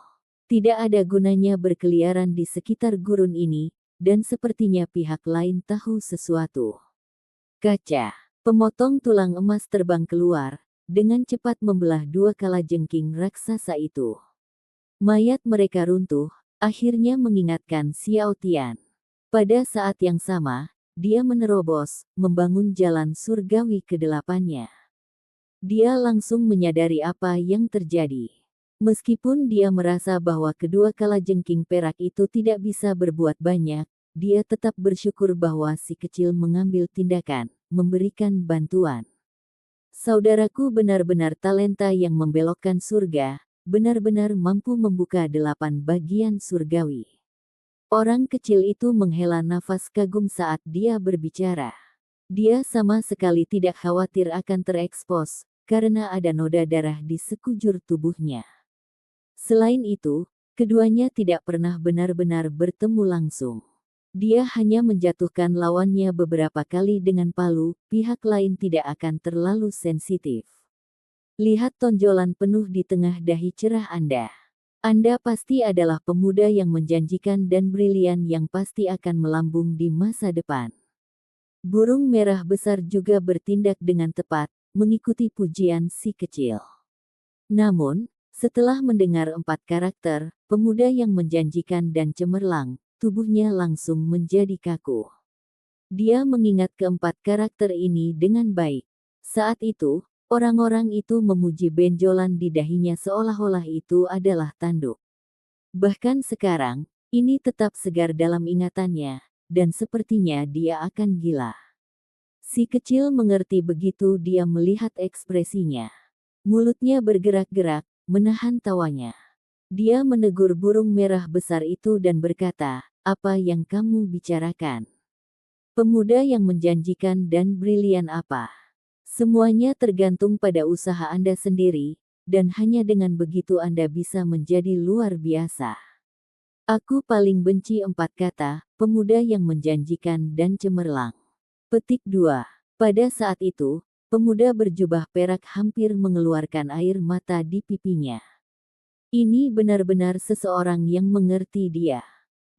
Tidak ada gunanya berkeliaran di sekitar gurun ini, dan sepertinya pihak lain tahu sesuatu. Kaca. Pemotong tulang emas terbang keluar, dengan cepat membelah dua kalajengking raksasa itu. Mayat mereka runtuh, akhirnya mengingatkan Xiao Tian. Pada saat yang sama, dia menerobos, membangun jalan surgawi ke-8-nya. Dia langsung menyadari apa yang terjadi. Meskipun dia merasa bahwa kedua kalajengking perak itu tidak bisa berbuat banyak, dia tetap bersyukur bahwa si kecil mengambil tindakan, memberikan bantuan. Saudaraku benar-benar talenta yang membelokkan surga, benar-benar mampu membuka 8 bagian surgawi. Orang kecil itu menghela nafas kagum saat dia berbicara. Dia sama sekali tidak khawatir akan terekspos, karena ada noda darah di sekujur tubuhnya. Selain itu, keduanya tidak pernah benar-benar bertemu langsung. Dia hanya menjatuhkan lawannya beberapa kali dengan palu, pihak lain tidak akan terlalu sensitif. Lihat tonjolan penuh di tengah dahi cerah Anda. Anda pasti adalah pemuda yang menjanjikan dan brilian yang pasti akan melambung di masa depan. Burung merah besar juga bertindak dengan tepat, mengikuti pujian si kecil. Namun, setelah mendengar 4 karakter, pemuda yang menjanjikan dan cemerlang, tubuhnya langsung menjadi kaku. Dia mengingat keempat karakter ini dengan baik. Saat itu, orang-orang itu memuji benjolan di dahinya seolah-olah itu adalah tanduk. Bahkan sekarang, ini tetap segar dalam ingatannya, dan sepertinya dia akan gila. Si kecil mengerti begitu dia melihat ekspresinya. Mulutnya bergerak-gerak, menahan tawanya. Dia menegur burung merah besar itu dan berkata, "Apa yang kamu bicarakan? Pemuda yang menjanjikan dan brilian apa? Semuanya tergantung pada usaha Anda sendiri, dan hanya dengan begitu Anda bisa menjadi luar biasa." Aku paling benci 4 kata, pemuda yang menjanjikan dan cemerlang. Petik 2. Pada saat itu, pemuda berjubah perak hampir mengeluarkan air mata di pipinya. Ini benar-benar seseorang yang mengerti dia.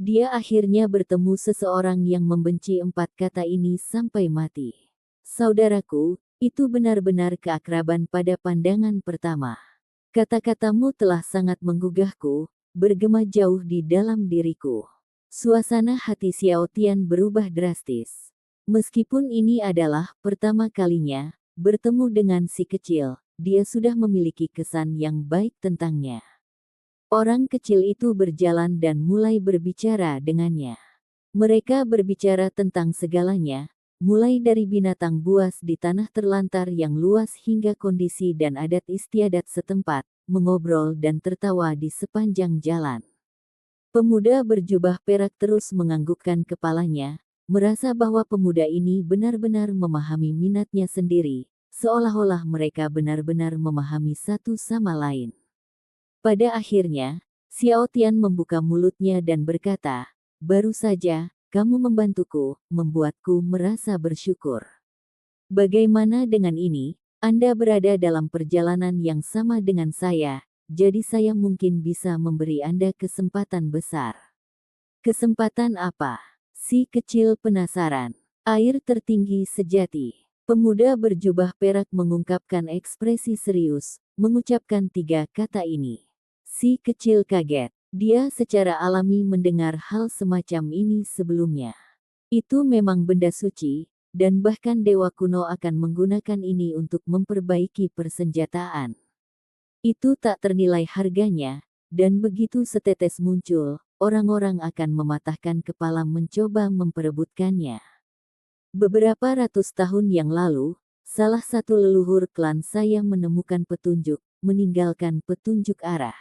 Dia akhirnya bertemu seseorang yang membenci 4 kata ini sampai mati. Saudaraku, itu benar-benar keakraban pada pandangan pertama. Kata-katamu telah sangat menggugahku, bergema jauh di dalam diriku. Suasana hati Xiao Tian berubah drastis. Meskipun ini adalah pertama kalinya bertemu dengan si kecil, dia sudah memiliki kesan yang baik tentangnya. Orang kecil itu berjalan dan mulai berbicara dengannya. Mereka berbicara tentang segalanya, mulai dari binatang buas di tanah terlantar yang luas hingga kondisi dan adat istiadat setempat, mengobrol dan tertawa di sepanjang jalan. Pemuda berjubah perak terus menganggukkan kepalanya, merasa bahwa pemuda ini benar-benar memahami minatnya sendiri, seolah-olah mereka benar-benar memahami satu sama lain. Pada akhirnya, Xiao Tian membuka mulutnya dan berkata, "Baru saja, kamu membantuku, membuatku merasa bersyukur. Bagaimana dengan ini? Anda berada dalam perjalanan yang sama dengan saya, jadi saya mungkin bisa memberi Anda kesempatan besar." "Kesempatan apa?" Si kecil penasaran. "Air tertinggi sejati." Pemuda berjubah perak mengungkapkan ekspresi serius, mengucapkan 3 kata ini. Si kecil kaget. Dia secara alami mendengar hal semacam ini sebelumnya. Itu memang benda suci, dan bahkan dewa kuno akan menggunakan ini untuk memperbaiki persenjataan. Itu tak ternilai harganya, dan begitu setetes muncul, orang-orang akan mematahkan kepala mencoba memperebutkannya. Beberapa ratus tahun yang lalu, salah satu leluhur klan saya menemukan petunjuk, meninggalkan petunjuk arah.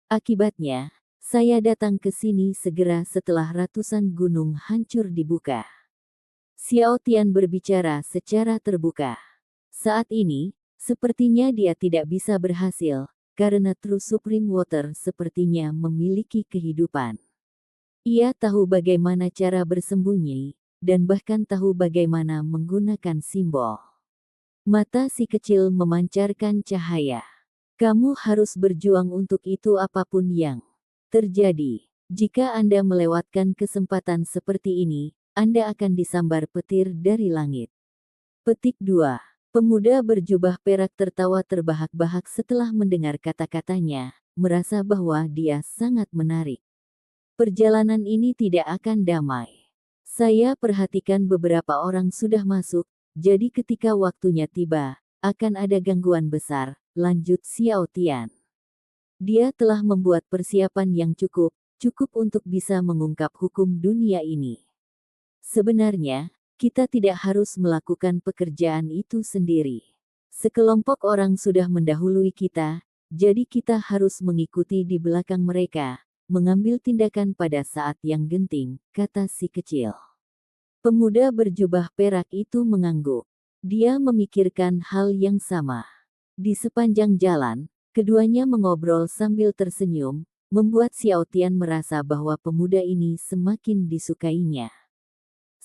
Akibatnya, saya datang ke sini segera setelah ratusan gunung hancur dibuka. Xiao Tian berbicara secara terbuka. Saat ini, sepertinya dia tidak bisa berhasil, karena True Supreme Water sepertinya memiliki kehidupan. Ia tahu bagaimana cara bersembunyi, dan bahkan tahu bagaimana menggunakan simbol. Mata si kecil memancarkan cahaya. Kamu harus berjuang untuk itu apapun yang terjadi. Jika Anda melewatkan kesempatan seperti ini, Anda akan disambar petir dari langit. Petik 2. Pemuda berjubah perak tertawa terbahak-bahak setelah mendengar kata-katanya, merasa bahwa dia sangat menarik. Perjalanan ini tidak akan damai. Saya perhatikan beberapa orang sudah masuk, jadi ketika waktunya tiba, akan ada gangguan besar, lanjut Xiao Tian. Dia telah membuat persiapan yang cukup untuk bisa mengungkap hukum dunia ini. Sebenarnya, kita tidak harus melakukan pekerjaan itu sendiri. Sekelompok orang sudah mendahului kita, jadi kita harus mengikuti di belakang mereka, mengambil tindakan pada saat yang genting, kata si kecil. Pemuda berjubah perak itu mengangguk. Dia memikirkan hal yang sama. Di sepanjang jalan, keduanya mengobrol sambil tersenyum, membuat Xiao Tian merasa bahwa pemuda ini semakin disukainya.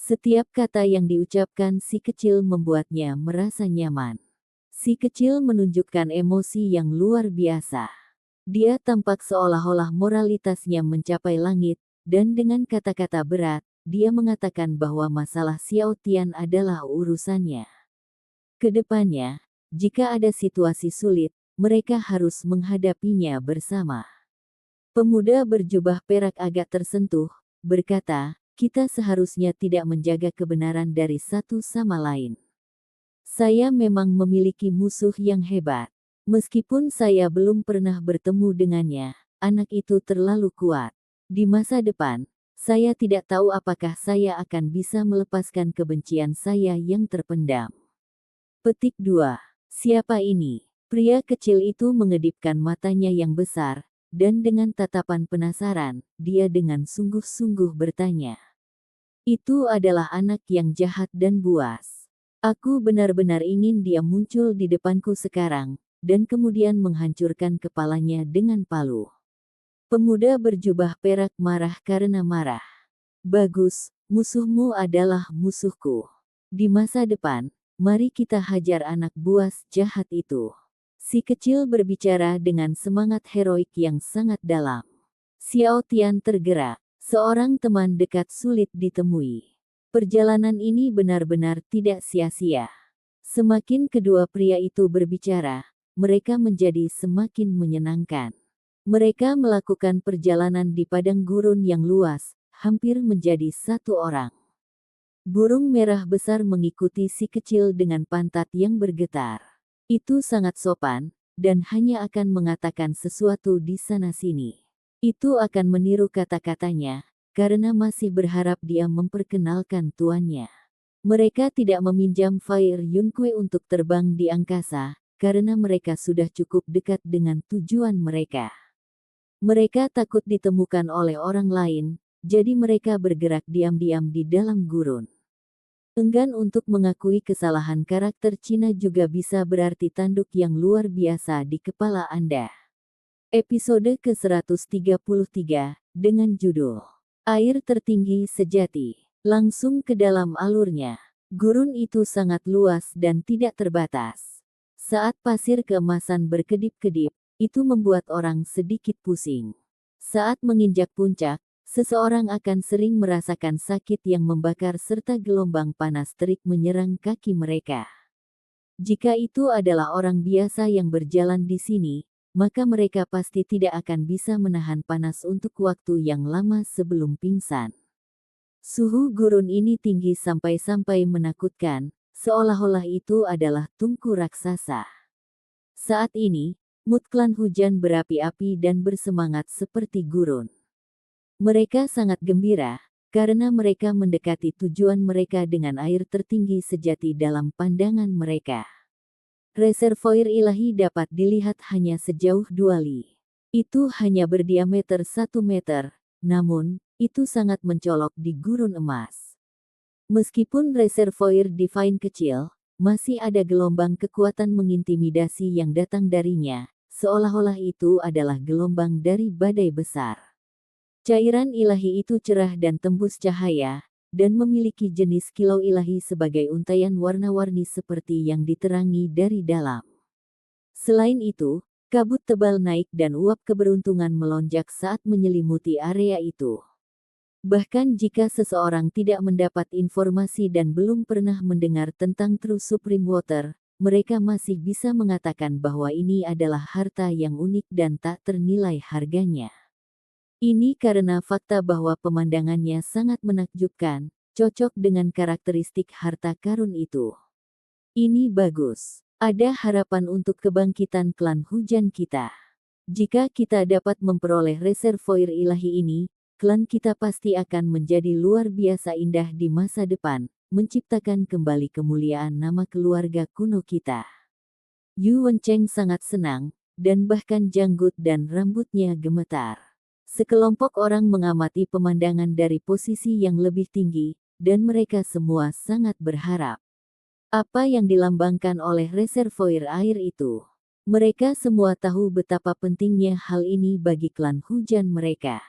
Setiap kata yang diucapkan si kecil membuatnya merasa nyaman. Si kecil menunjukkan emosi yang luar biasa. Dia tampak seolah-olah moralitasnya mencapai langit, dan dengan kata-kata berat, dia mengatakan bahwa masalah Xiao Tian adalah urusannya. Kedepannya, jika ada situasi sulit, mereka harus menghadapinya bersama. Pemuda berjubah perak agak tersentuh, berkata, kita seharusnya tidak menjaga kebenaran dari satu sama lain. Saya memang memiliki musuh yang hebat. Meskipun saya belum pernah bertemu dengannya, anak itu terlalu kuat. Di masa depan, saya tidak tahu apakah saya akan bisa melepaskan kebencian saya yang terpendam. Petik 2. Siapa ini? Pria kecil itu mengedipkan matanya yang besar, dan dengan tatapan penasaran, dia dengan sungguh-sungguh bertanya. Itu adalah anak yang jahat dan buas. Aku benar-benar ingin dia muncul di depanku sekarang, dan kemudian menghancurkan kepalanya dengan palu. Pemuda berjubah perak marah karena marah. Bagus, musuhmu adalah musuhku. Di masa depan, mari kita hajar anak buas jahat itu. Si kecil berbicara dengan semangat heroik yang sangat dalam. Xiao Tian tergerak, seorang teman dekat sulit ditemui. Perjalanan ini benar-benar tidak sia-sia. Semakin kedua pria itu berbicara, mereka menjadi semakin menyenangkan. Mereka melakukan perjalanan di padang gurun yang luas, hampir menjadi satu orang. Burung merah besar mengikuti si kecil dengan pantat yang bergetar. Itu sangat sopan, dan hanya akan mengatakan sesuatu di sana-sini. Itu akan meniru kata-katanya, karena masih berharap dia memperkenalkan tuannya. Mereka tidak meminjam Fire Yunque untuk terbang di angkasa, karena mereka sudah cukup dekat dengan tujuan mereka. Mereka takut ditemukan oleh orang lain, jadi mereka bergerak diam-diam di dalam gurun. Enggan untuk mengakui kesalahan karakter Cina juga bisa berarti tanduk yang luar biasa di kepala Anda. Episode ke-133, dengan judul Air Tertinggi Sejati. Langsung ke dalam alurnya. Gurun itu sangat luas dan tidak terbatas. Saat pasir keemasan berkedip-kedip, itu membuat orang sedikit pusing. Saat menginjak puncak, seseorang akan sering merasakan sakit yang membakar serta gelombang panas terik menyerang kaki mereka. Jika itu adalah orang biasa yang berjalan di sini, maka mereka pasti tidak akan bisa menahan panas untuk waktu yang lama sebelum pingsan. Suhu gurun ini tinggi sampai-sampai menakutkan, seolah-olah itu adalah tungku raksasa. Saat ini, Mutklan hujan berapi-api dan bersemangat seperti gurun. Mereka sangat gembira, karena mereka mendekati tujuan mereka dengan air tertinggi sejati dalam pandangan mereka. Reservoir ilahi dapat dilihat hanya sejauh 2 li. Itu hanya berdiameter 1 meter, namun, itu sangat mencolok di gurun emas. Meskipun reservoir divine kecil, masih ada gelombang kekuatan mengintimidasi yang datang darinya, seolah-olah itu adalah gelombang dari badai besar. Cairan ilahi itu cerah dan tembus cahaya, dan memiliki jenis kilau ilahi sebagai untaian warna-warni seperti yang diterangi dari dalam. Selain itu, kabut tebal naik dan uap keberuntungan melonjak saat menyelimuti area itu. Bahkan jika seseorang tidak mendapat informasi dan belum pernah mendengar tentang True Supreme Water, mereka masih bisa mengatakan bahwa ini adalah harta yang unik dan tak ternilai harganya. Ini karena fakta bahwa pemandangannya sangat menakjubkan, cocok dengan karakteristik harta karun itu. Ini bagus. Ada harapan untuk kebangkitan klan hujan kita. Jika kita dapat memperoleh reservoir ilahi ini, klan kita pasti akan menjadi luar biasa indah di masa depan, menciptakan kembali kemuliaan nama keluarga kuno kita. Yu Wencheng sangat senang, dan bahkan janggut dan rambutnya gemetar. Sekelompok orang mengamati pemandangan dari posisi yang lebih tinggi, dan mereka semua sangat berharap. Apa yang dilambangkan oleh reservoir air itu? Mereka semua tahu betapa pentingnya hal ini bagi klan hujan mereka.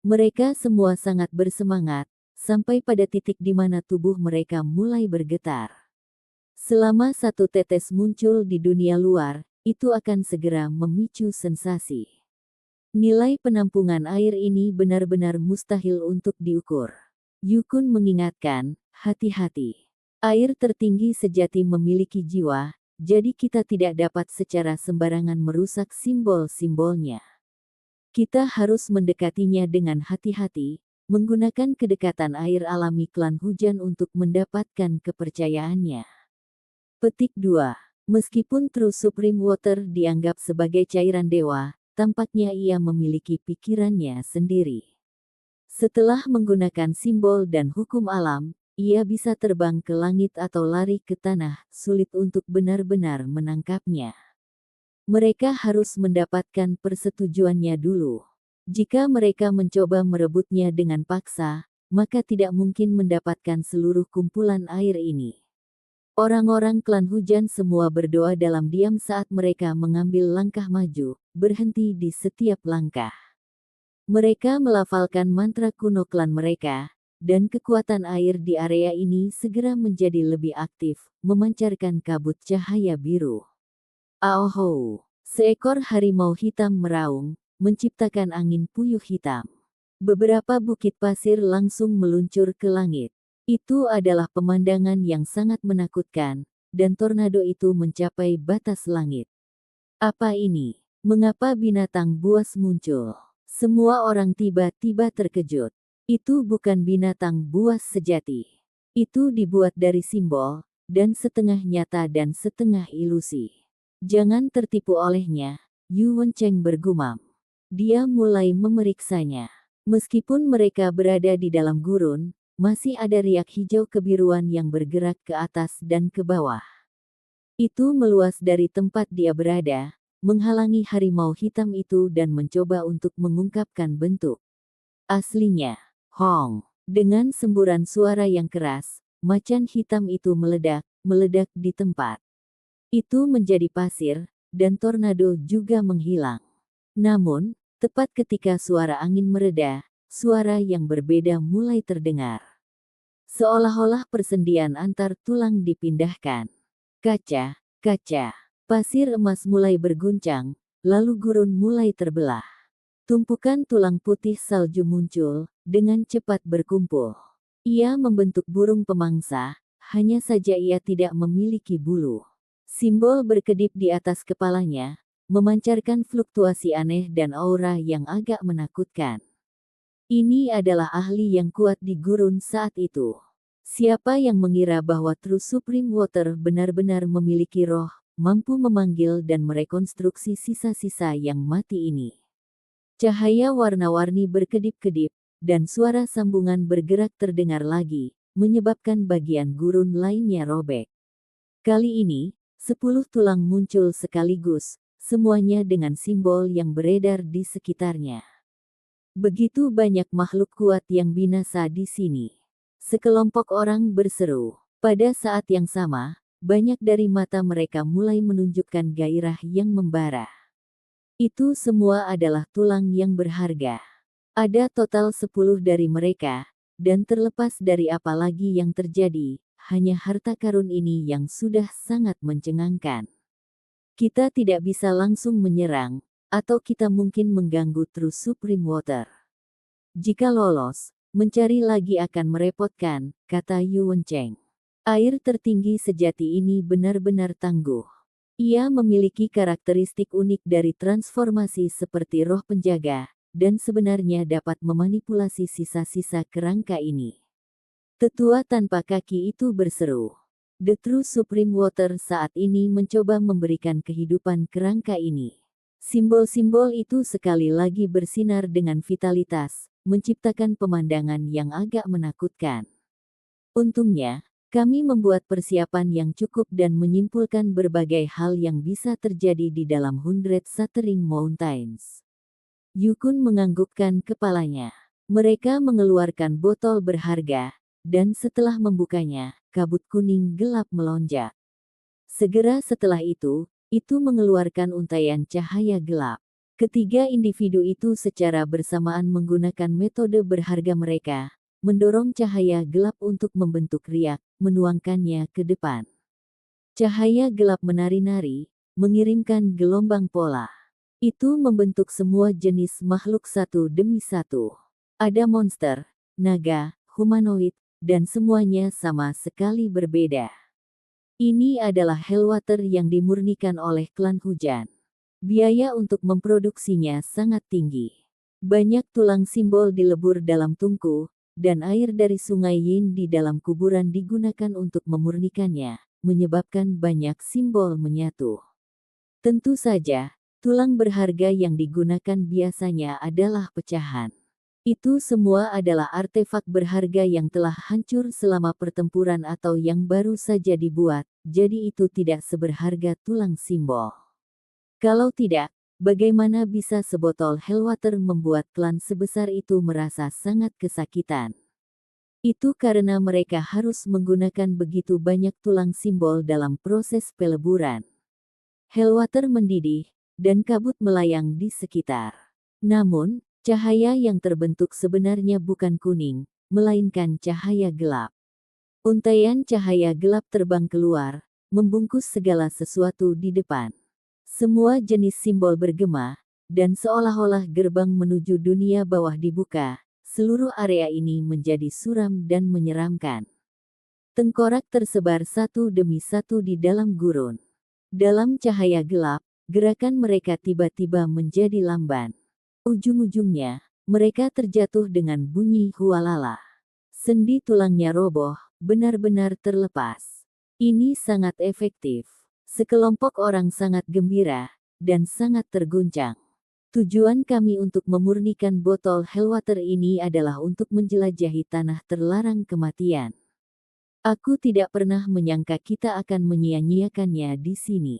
Mereka semua sangat bersemangat, sampai pada titik di mana tubuh mereka mulai bergetar. Selama satu tetes muncul di dunia luar, itu akan segera memicu sensasi. Nilai penampungan air ini benar-benar mustahil untuk diukur. Yukun mengingatkan, hati-hati. Air tertinggi sejati memiliki jiwa, jadi kita tidak dapat secara sembarangan merusak simbol-simbolnya. Kita harus mendekatinya dengan hati-hati, menggunakan kedekatan air alami klan hujan untuk mendapatkan kepercayaannya. Petik 2. Meskipun True Supreme Water dianggap sebagai cairan dewa, tampaknya ia memiliki pikirannya sendiri. Setelah menggunakan simbol dan hukum alam, ia bisa terbang ke langit atau lari ke tanah, sulit untuk benar-benar menangkapnya. Mereka harus mendapatkan persetujuannya dulu. Jika mereka mencoba merebutnya dengan paksa, maka tidak mungkin mendapatkan seluruh kumpulan air ini. Orang-orang klan hujan semua berdoa dalam diam saat mereka mengambil langkah maju, berhenti di setiap langkah. Mereka melafalkan mantra kuno klan mereka, dan kekuatan air di area ini segera menjadi lebih aktif, memancarkan kabut cahaya biru. Aohou! Seekor harimau hitam meraung, menciptakan angin puyuh hitam. Beberapa bukit pasir langsung meluncur ke langit. Itu adalah pemandangan yang sangat menakutkan, dan tornado itu mencapai batas langit. Apa ini? Mengapa binatang buas muncul? Semua orang tiba-tiba terkejut. Itu bukan binatang buas sejati. Itu dibuat dari simbol, dan setengah nyata dan setengah ilusi. Jangan tertipu olehnya, Yu Wencheng bergumam. Dia mulai memeriksanya. Meskipun mereka berada di dalam gurun, masih ada riak hijau kebiruan yang bergerak ke atas dan ke bawah. Itu meluas dari tempat dia berada, menghalangi harimau hitam itu dan mencoba untuk mengungkapkan bentuk aslinya. Hong! Dengan semburan suara yang keras, macan hitam itu meledak di tempat. Itu menjadi pasir, dan tornado juga menghilang. Namun, tepat ketika suara angin mereda, suara yang berbeda mulai terdengar. Seolah-olah persendian antar tulang dipindahkan. Kaca, kaca. Pasir emas mulai berguncang, lalu gurun mulai terbelah. Tumpukan tulang putih salju muncul, dengan cepat berkumpul. Ia membentuk burung pemangsa, hanya saja ia tidak memiliki bulu. Simbol berkedip di atas kepalanya, memancarkan fluktuasi aneh dan aura yang agak menakutkan. Ini adalah ahli yang kuat di gurun saat itu. Siapa yang mengira bahwa True Supreme Water benar-benar memiliki roh, mampu memanggil dan merekonstruksi sisa-sisa yang mati ini. Cahaya warna-warni berkedip-kedip, dan suara sambungan bergerak terdengar lagi, menyebabkan bagian gurun lainnya robek. Kali ini, 10 tulang muncul sekaligus, semuanya dengan simbol yang beredar di sekitarnya. Begitu banyak makhluk kuat yang binasa di sini. Sekelompok orang berseru. Pada saat yang sama, banyak dari mata mereka mulai menunjukkan gairah yang membara. Itu semua adalah tulang yang berharga. Ada total 10 dari mereka, dan terlepas dari apa lagi yang terjadi, hanya harta karun ini yang sudah sangat mencengangkan. Kita tidak bisa langsung menyerang, atau kita mungkin mengganggu True Supreme Water. Jika lolos, Mencari lagi akan merepotkan, kata Yuan Cheng. Air tertinggi sejati ini benar-benar tangguh. Ia memiliki karakteristik unik dari transformasi seperti roh penjaga, dan sebenarnya dapat memanipulasi sisa-sisa kerangka ini. Tetua tanpa kaki itu berseru. The True Supreme Water saat ini mencoba memberikan kehidupan kerangka ini. Simbol-simbol itu sekali lagi bersinar dengan vitalitas, menciptakan pemandangan yang agak menakutkan. Untungnya, kami membuat persiapan yang cukup dan menyimpulkan berbagai hal yang bisa terjadi di dalam Hundred Shattering Mountains. Yukun menganggukkan kepalanya. Mereka mengeluarkan botol berharga, dan setelah membukanya, kabut kuning gelap melonjak. Segera setelah itu mengeluarkan untaian cahaya gelap. Ketiga individu itu secara bersamaan menggunakan metode berharga mereka, mendorong cahaya gelap untuk membentuk riak, menuangkannya ke depan. Cahaya gelap menari-nari, mengirimkan gelombang pola. Itu membentuk semua jenis makhluk satu demi satu. Ada monster, naga, humanoid, dan semuanya sama sekali berbeda. Ini adalah Hellwater yang dimurnikan oleh klan hujan. Biaya untuk memproduksinya sangat tinggi. Banyak tulang simbol dilebur dalam tungku, dan air dari sungai Yin di dalam kuburan digunakan untuk memurnikannya, menyebabkan banyak simbol menyatu. Tentu saja, tulang berharga yang digunakan biasanya adalah pecahan. Itu semua adalah artefak berharga yang telah hancur selama pertempuran atau yang baru saja dibuat, jadi itu tidak seberharga tulang simbol. Kalau tidak, bagaimana bisa sebotol Hellwater membuat klan sebesar itu merasa sangat kesakitan? Itu karena mereka harus menggunakan begitu banyak tulang simbol dalam proses peleburan. Hellwater mendidih, dan kabut melayang di sekitar. Namun, cahaya yang terbentuk sebenarnya bukan kuning, melainkan cahaya gelap. Untaian cahaya gelap terbang keluar, membungkus segala sesuatu di depan. Semua jenis simbol bergema, dan seolah-olah gerbang menuju dunia bawah dibuka, seluruh area ini menjadi suram dan menyeramkan. Tengkorak tersebar satu demi satu di dalam gurun. Dalam cahaya gelap, gerakan mereka tiba-tiba menjadi lamban. Ujung-ujungnya, mereka terjatuh dengan bunyi hualala. Sendi tulangnya roboh, benar-benar terlepas. Ini sangat efektif. Sekelompok orang sangat gembira, dan sangat terguncang. Tujuan kami untuk memurnikan botol Hellwater ini adalah untuk menjelajahi tanah terlarang kematian. Aku tidak pernah menyangka kita akan menyia-nyiakannya di sini.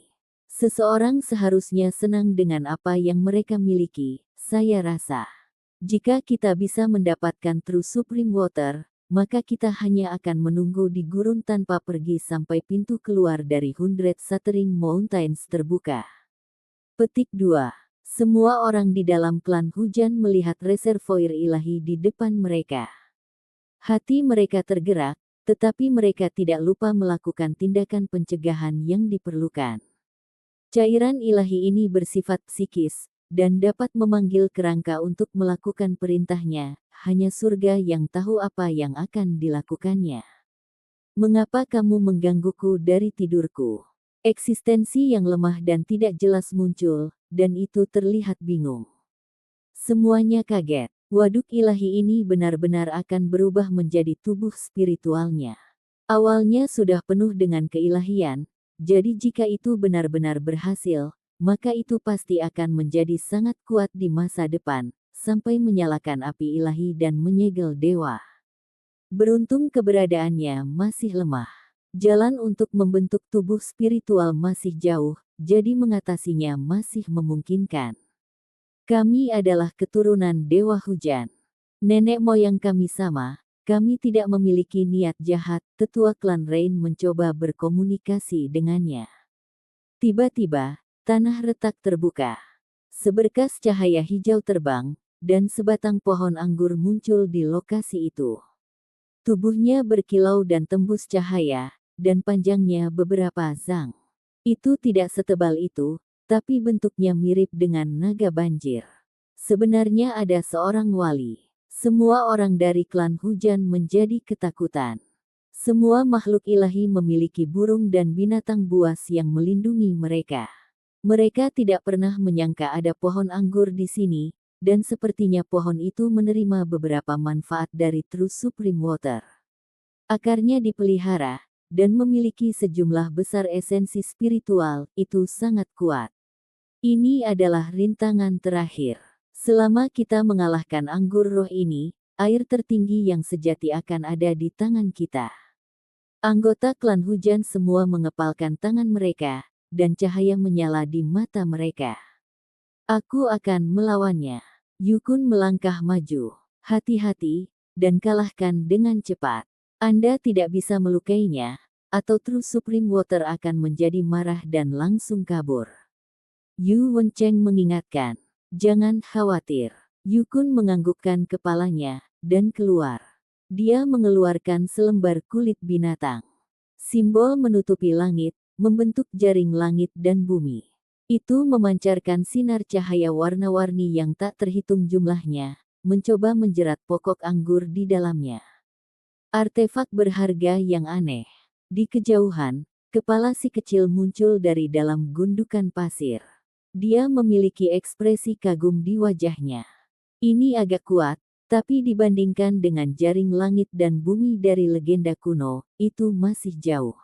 Seseorang seharusnya senang dengan apa yang mereka miliki, saya rasa. Jika kita bisa mendapatkan True Supreme Water, maka kita hanya akan menunggu di gurun tanpa pergi sampai pintu keluar dari Hundred Shattering Mountains terbuka. Petik 2. Semua orang di dalam klan hujan melihat reservoir ilahi di depan mereka. Hati mereka tergerak, tetapi mereka tidak lupa melakukan tindakan pencegahan yang diperlukan. Cairan ilahi ini bersifat psikis, dan dapat memanggil kerangka untuk melakukan perintahnya, hanya surga yang tahu apa yang akan dilakukannya. Mengapa kamu menggangguku dari tidurku? Eksistensi yang lemah dan tidak jelas muncul, dan itu terlihat bingung. Semuanya kaget. Waduk ilahi ini benar-benar akan berubah menjadi tubuh spiritualnya. Awalnya sudah penuh dengan keilahian, jadi jika itu benar-benar berhasil, maka itu pasti akan menjadi sangat kuat di masa depan, sampai menyalakan api ilahi dan menyegel dewa. Beruntung keberadaannya masih lemah. Jalan untuk membentuk tubuh spiritual masih jauh, jadi mengatasinya masih memungkinkan. Kami adalah keturunan Dewa Hujan. Nenek moyang kami sama. Kami tidak memiliki niat jahat, tetua klan Rain mencoba berkomunikasi dengannya. Tiba-tiba, tanah retak terbuka. Seberkas cahaya hijau terbang, dan sebatang pohon anggur muncul di lokasi itu. Tubuhnya berkilau dan tembus cahaya, dan panjangnya beberapa zang. Itu tidak setebal itu, tapi bentuknya mirip dengan naga banjir. Sebenarnya ada seorang wali. Semua orang dari klan hujan menjadi ketakutan. Semua makhluk ilahi memiliki burung dan binatang buas yang melindungi mereka. Mereka tidak pernah menyangka ada pohon anggur di sini, dan sepertinya pohon itu menerima beberapa manfaat dari True Supreme Water. Akarnya dipelihara, dan memiliki sejumlah besar esensi spiritual, itu sangat kuat. Ini adalah rintangan terakhir. Selama kita mengalahkan anggur roh ini, air tertinggi yang sejati akan ada di tangan kita. Anggota klan hujan semua mengepalkan tangan mereka, dan cahaya menyala di mata mereka. Aku akan melawannya. Yukun melangkah maju. Hati-hati, dan kalahkan dengan cepat. Anda tidak bisa melukainya, atau True Supreme Water akan menjadi marah dan langsung kabur. Yu Wencheng mengingatkan. Jangan khawatir. Yukun menganggukkan kepalanya, dan keluar. Dia mengeluarkan selembar kulit binatang. Simbol menutupi langit, membentuk jaring langit dan bumi. Itu memancarkan sinar cahaya warna-warni yang tak terhitung jumlahnya, mencoba menjerat pokok anggur di dalamnya. Artefak berharga yang aneh. Di kejauhan, kepala si kecil muncul dari dalam gundukan pasir. Dia memiliki ekspresi kagum di wajahnya. Ini agak kuat, tapi dibandingkan dengan jaring langit dan bumi dari legenda kuno, itu masih jauh.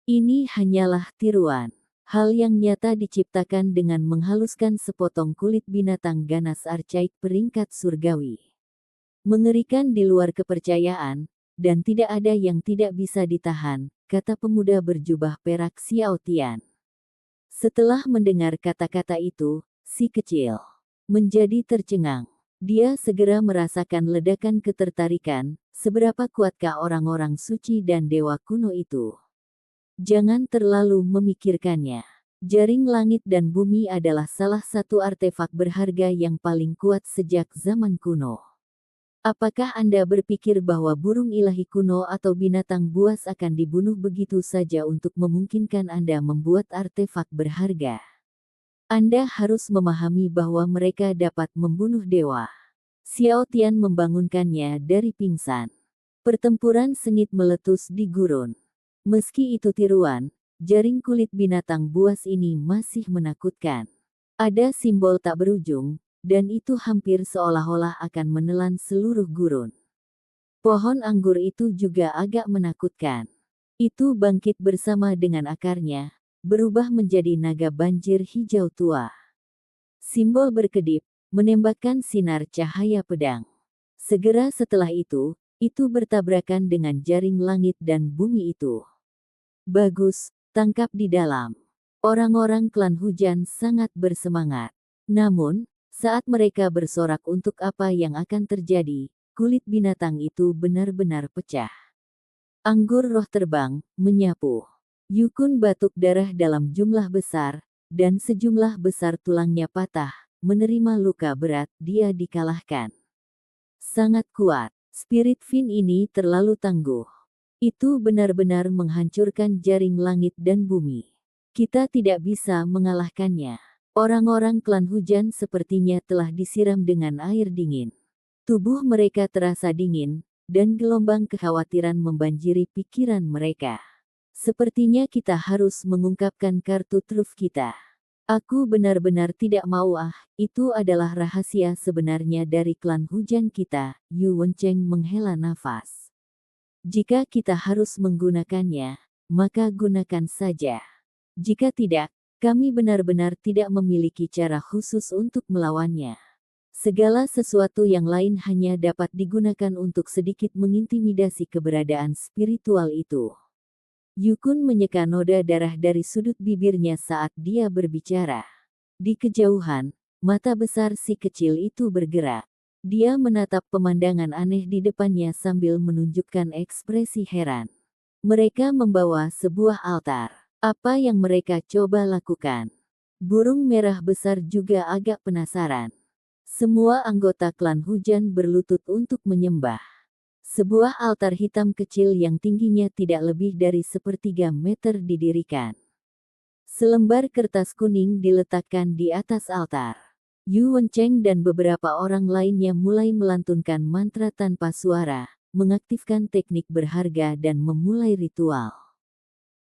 Ini hanyalah tiruan. Hal yang nyata diciptakan dengan menghaluskan sepotong kulit binatang ganas archaik peringkat surgawi. Mengerikan di luar kepercayaan, dan tidak ada yang tidak bisa ditahan, kata pemuda berjubah perak Xiao Tian. Setelah mendengar kata-kata itu, si kecil menjadi tercengang. Dia segera merasakan ledakan ketertarikan, seberapa kuatkah orang-orang suci dan dewa kuno itu. Jangan terlalu memikirkannya. Jaring langit dan bumi adalah salah satu artefak berharga yang paling kuat sejak zaman kuno. Apakah Anda berpikir bahwa burung ilahi kuno atau binatang buas akan dibunuh begitu saja untuk memungkinkan Anda membuat artefak berharga? Anda harus memahami bahwa mereka dapat membunuh dewa. Xiao Tian membangunkannya dari pingsan. Pertempuran sengit meletus di gurun. Meski itu tiruan, jaring kulit binatang buas ini masih menakutkan. Ada simbol tak berujung, dan itu hampir seolah-olah akan menelan seluruh gurun. Pohon anggur itu juga agak menakutkan. Itu bangkit bersama dengan akarnya, berubah menjadi naga banjir hijau tua. Simbol berkedip, menembakkan sinar cahaya pedang. Segera setelah itu bertabrakan dengan jaring langit dan bumi itu. Bagus, tangkap di dalam. Orang-orang klan hujan sangat bersemangat. Namun, saat mereka bersorak untuk apa yang akan terjadi, kulit binatang itu benar-benar pecah. Anggur roh terbang, menyapu. Yukun batuk darah dalam jumlah besar, dan sejumlah besar tulangnya patah, menerima luka berat, dia dikalahkan. Sangat kuat, spirit Fin ini terlalu tangguh. Itu benar-benar menghancurkan jaring langit dan bumi. Kita tidak bisa mengalahkannya. Orang-orang klan hujan sepertinya telah disiram dengan air dingin. Tubuh mereka terasa dingin, dan gelombang kekhawatiran membanjiri pikiran mereka. Sepertinya kita harus mengungkapkan kartu truf kita. Aku benar-benar tidak mau itu adalah rahasia sebenarnya dari klan hujan kita, Yu Wencheng menghela nafas. Jika kita harus menggunakannya, maka gunakan saja. Jika tidak, kami benar-benar tidak memiliki cara khusus untuk melawannya. Segala sesuatu yang lain hanya dapat digunakan untuk sedikit mengintimidasi keberadaan spiritual itu. Yukun menyeka noda darah dari sudut bibirnya saat dia berbicara. Di kejauhan, mata besar si kecil itu bergerak. Dia menatap pemandangan aneh di depannya sambil menunjukkan ekspresi heran. Mereka membawa sebuah altar. Apa yang mereka coba lakukan? Burung merah besar juga agak penasaran. Semua anggota klan hujan berlutut untuk menyembah. Sebuah altar hitam kecil yang tingginya tidak lebih dari 1/3 meter didirikan. Selembar kertas kuning diletakkan di atas altar. Yu Wencheng dan beberapa orang lainnya mulai melantunkan mantra tanpa suara, mengaktifkan teknik berharga dan memulai ritual.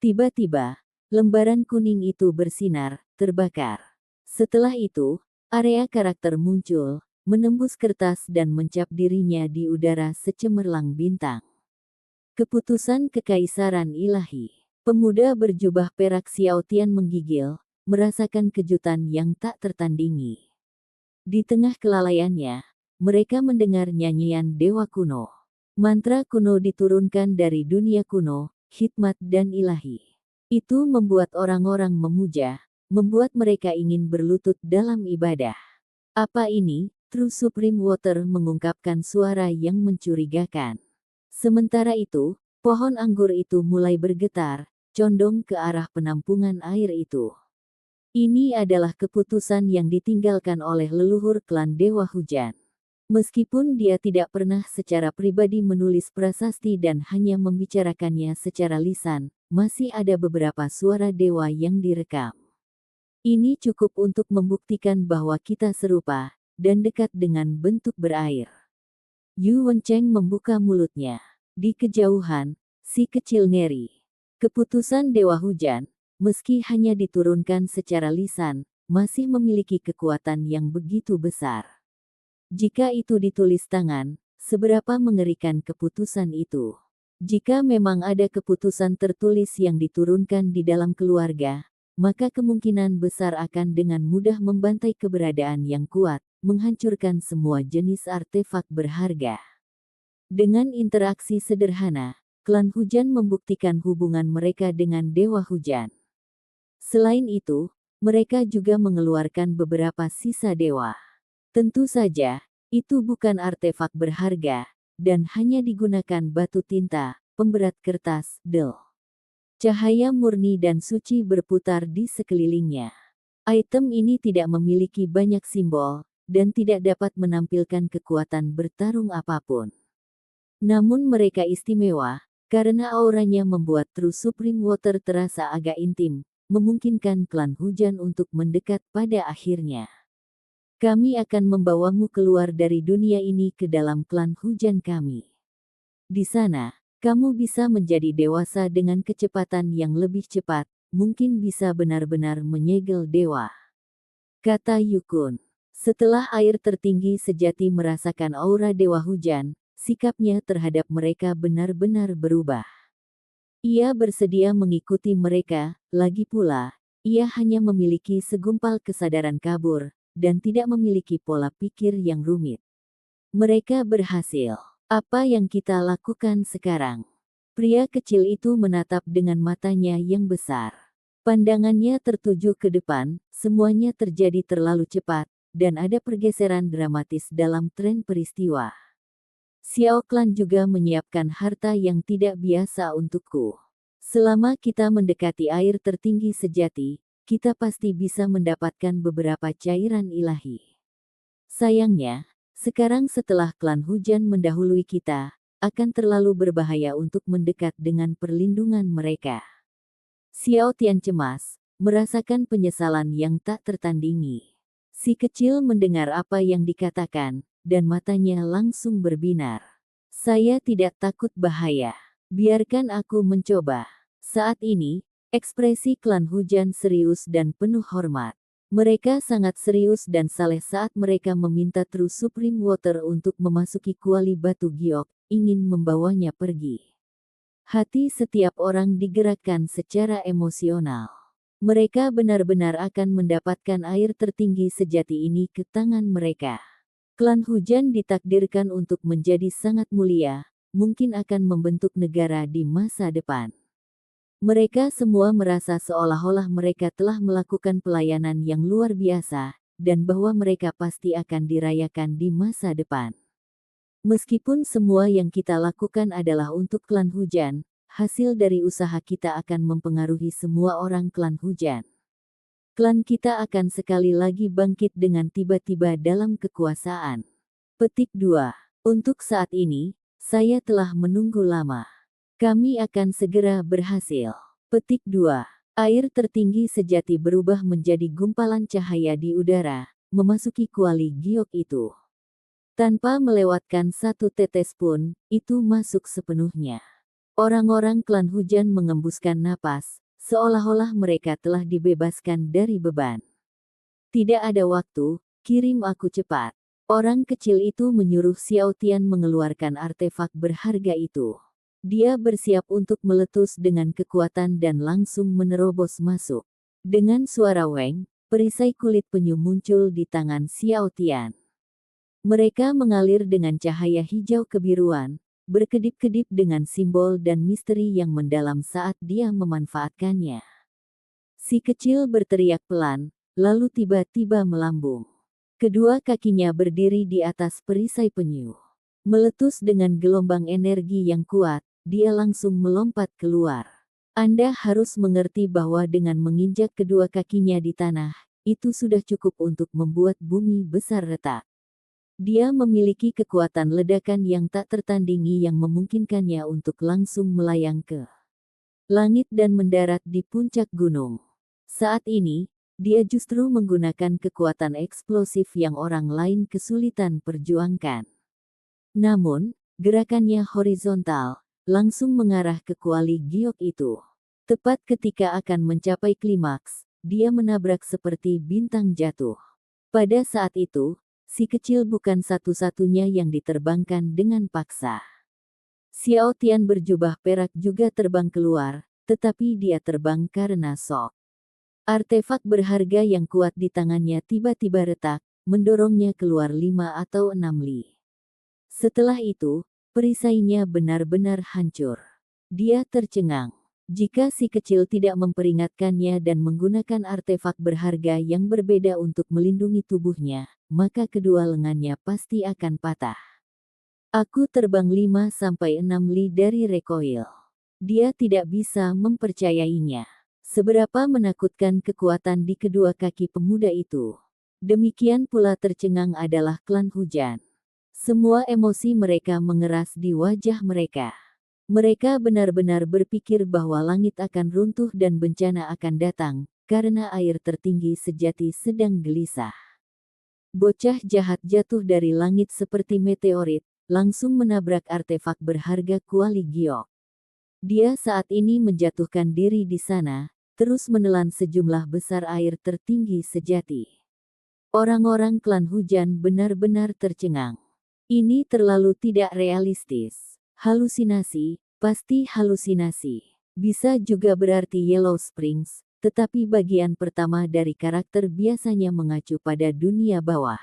Tiba-tiba, lembaran kuning itu bersinar, terbakar. Setelah itu, area karakter muncul, menembus kertas dan mencap dirinya di udara secemerlang bintang. Keputusan Kekaisaran Ilahi. Pemuda berjubah perak Xiao Tian menggigil, merasakan kejutan yang tak tertandingi. Di tengah kelalaiannya, mereka mendengar nyanyian dewa kuno. Mantra kuno diturunkan dari dunia kuno, hikmat dan ilahi. Itu membuat orang-orang memuja, membuat mereka ingin berlutut dalam ibadah. Apa ini? True Supreme Water mengungkapkan suara yang mencurigakan. Sementara itu, pohon anggur itu mulai bergetar, condong ke arah penampungan air itu. Ini adalah keputusan yang ditinggalkan oleh leluhur klan Dewa Hujan. Meskipun dia tidak pernah secara pribadi menulis prasasti dan hanya membicarakannya secara lisan, masih ada beberapa suara dewa yang direkam. Ini cukup untuk membuktikan bahwa kita serupa, dan dekat dengan bentuk berair. Yu Wencheng membuka mulutnya. Di kejauhan, si kecil ngeri. Keputusan Dewa Hujan, meski hanya diturunkan secara lisan, masih memiliki kekuatan yang begitu besar. Jika itu ditulis tangan, seberapa mengerikan keputusan itu? Jika memang ada keputusan tertulis yang diturunkan di dalam keluarga, maka kemungkinan besar akan dengan mudah membantai keberadaan yang kuat, menghancurkan semua jenis artefak berharga. Dengan interaksi sederhana, klan hujan membuktikan hubungan mereka dengan Dewa Hujan. Selain itu, mereka juga mengeluarkan beberapa sisa dewa. Tentu saja, itu bukan artefak berharga, dan hanya digunakan batu tinta, pemberat kertas, del. Cahaya murni dan suci berputar di sekelilingnya. Item ini tidak memiliki banyak simbol, dan tidak dapat menampilkan kekuatan bertarung apapun. Namun mereka istimewa, karena auranya membuat True Supreme Water terasa agak intim, memungkinkan klan hujan untuk mendekat pada akhirnya. Kami akan membawamu keluar dari dunia ini ke dalam klan hujan kami. Di sana, kamu bisa menjadi dewasa dengan kecepatan yang lebih cepat, mungkin bisa benar-benar menyegel dewa. Kata Yukun. Setelah air tertinggi sejati merasakan aura dewa hujan, sikapnya terhadap mereka benar-benar berubah. Ia bersedia mengikuti mereka, lagi pula, ia hanya memiliki segumpal kesadaran kabur, dan tidak memiliki pola pikir yang rumit. Mereka berhasil. Apa yang kita lakukan sekarang? Pria kecil itu menatap dengan matanya yang besar. Pandangannya tertuju ke depan, semuanya terjadi terlalu cepat, dan ada pergeseran dramatis dalam tren peristiwa. Xiao Klan juga menyiapkan harta yang tidak biasa untukku. Selama kita mendekati air tertinggi sejati, kita pasti bisa mendapatkan beberapa cairan ilahi. Sayangnya, sekarang setelah klan hujan mendahului kita, akan terlalu berbahaya untuk mendekat dengan perlindungan mereka. Xiao Tian cemas, merasakan penyesalan yang tak tertandingi. Si kecil mendengar apa yang dikatakan, dan matanya langsung berbinar. Saya tidak takut bahaya. Biarkan aku mencoba. Saat ini, ekspresi klan hujan serius dan penuh hormat. Mereka sangat serius dan saleh saat mereka meminta True Supreme Water untuk memasuki kuali batu giok, ingin membawanya pergi. Hati setiap orang digerakkan secara emosional. Mereka benar-benar akan mendapatkan air tertinggi sejati ini ke tangan mereka. Klan hujan ditakdirkan untuk menjadi sangat mulia, mungkin akan membentuk negara di masa depan. Mereka semua merasa seolah-olah mereka telah melakukan pelayanan yang luar biasa, dan bahwa mereka pasti akan dirayakan di masa depan. Meskipun semua yang kita lakukan adalah untuk klan hujan, hasil dari usaha kita akan mempengaruhi semua orang klan hujan. Klan kita akan sekali lagi bangkit dengan tiba-tiba dalam kekuasaan. Petik 2. Untuk saat ini, saya telah menunggu lama. Kami akan segera berhasil. Petik 2. Air tertinggi sejati berubah menjadi gumpalan cahaya di udara, memasuki kuali giok itu. Tanpa melewatkan satu tetes pun, itu masuk sepenuhnya. Orang-orang klan hujan mengembuskan napas, seolah-olah mereka telah dibebaskan dari beban. Tidak ada waktu, kirim aku cepat. Orang kecil itu menyuruh Xiao Tian mengeluarkan artefak berharga itu. Dia bersiap untuk meletus dengan kekuatan dan langsung menerobos masuk. Dengan suara weng, perisai kulit penyu muncul di tangan Xiao Tian. Mereka mengalir dengan cahaya hijau kebiruan, berkedip-kedip dengan simbol dan misteri yang mendalam saat dia memanfaatkannya. Si kecil berteriak pelan, lalu tiba-tiba melambung. Kedua kakinya berdiri di atas perisai penyu. Meletus dengan gelombang energi yang kuat, dia langsung melompat keluar. Anda harus mengerti bahwa dengan menginjak kedua kakinya di tanah, itu sudah cukup untuk membuat bumi besar retak. Dia memiliki kekuatan ledakan yang tak tertandingi yang memungkinkannya untuk langsung melayang ke langit dan mendarat di puncak gunung. Saat ini, dia justru menggunakan kekuatan eksplosif yang orang lain kesulitan perjuangkan. Namun, gerakannya horizontal, langsung mengarah ke kuali giok itu. Tepat ketika akan mencapai klimaks, dia menabrak seperti bintang jatuh. Pada saat itu, si kecil bukan satu-satunya yang diterbangkan dengan paksa. Xiao Tian berjubah perak juga terbang keluar, tetapi dia terbang karena shock. Artefak berharga yang kuat di tangannya tiba-tiba retak, mendorongnya keluar 5 atau 6 li. Setelah itu, perisainya benar-benar hancur. Dia tercengang. Jika si kecil tidak memperingatkannya dan menggunakan artefak berharga yang berbeda untuk melindungi tubuhnya, maka kedua lengannya pasti akan patah. Aku terbang 5-6 li dari recoil. Dia tidak bisa mempercayainya. Seberapa menakutkan kekuatan di kedua kaki pemuda itu. Demikian pula tercengang adalah klan hujan. Semua emosi mereka mengeras di wajah mereka. Mereka benar-benar berpikir bahwa langit akan runtuh dan bencana akan datang, karena air tertinggi sejati sedang gelisah. Bocah jahat jatuh dari langit seperti meteorit, langsung menabrak artefak berharga kuali giok. Dia saat ini menjatuhkan diri di sana, terus menelan sejumlah besar air tertinggi sejati. Orang-orang klan hujan benar-benar tercengang. Ini terlalu tidak realistis. Halusinasi, pasti halusinasi. Bisa juga berarti Yellow Springs, tetapi bagian pertama dari karakter biasanya mengacu pada dunia bawah.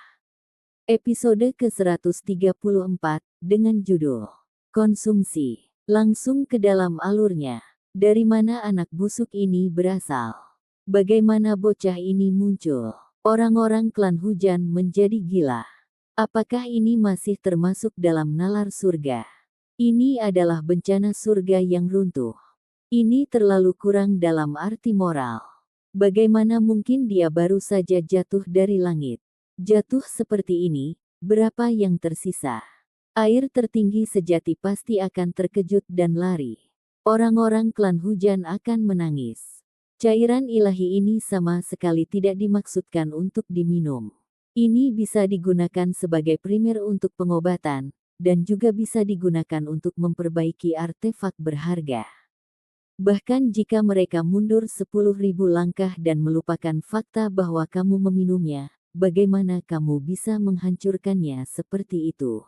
Episode ke-134, dengan judul Konsumsi. Langsung ke dalam alurnya. Dari mana anak busuk ini berasal? Bagaimana bocah ini muncul? Orang-orang klan hujan menjadi gila. Apakah ini masih termasuk dalam nalar surga? Ini adalah bencana surga yang runtuh. Ini terlalu kurang dalam arti moral. Bagaimana mungkin dia baru saja jatuh dari langit? Jatuh seperti ini, berapa yang tersisa? Air tertinggi sejati pasti akan terkejut dan lari. Orang-orang klan hujan akan menangis. Cairan ilahi ini sama sekali tidak dimaksudkan untuk diminum. Ini bisa digunakan sebagai primer untuk pengobatan, dan juga bisa digunakan untuk memperbaiki artefak berharga. Bahkan jika mereka mundur 10.000 langkah dan melupakan fakta bahwa kamu meminumnya, bagaimana kamu bisa menghancurkannya seperti itu?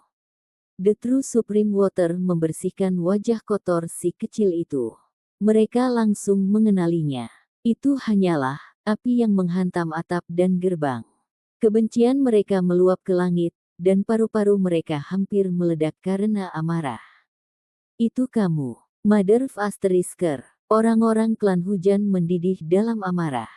The True Supreme Water membersihkan wajah kotor si kecil itu. Mereka langsung mengenalinya. Itu hanyalah api yang menghantam atap dan gerbang. Kebencian mereka meluap ke langit, dan paru-paru mereka hampir meledak karena amarah. Itu kamu, Mother of Asterisker. Orang-orang klan hujan mendidih dalam amarah.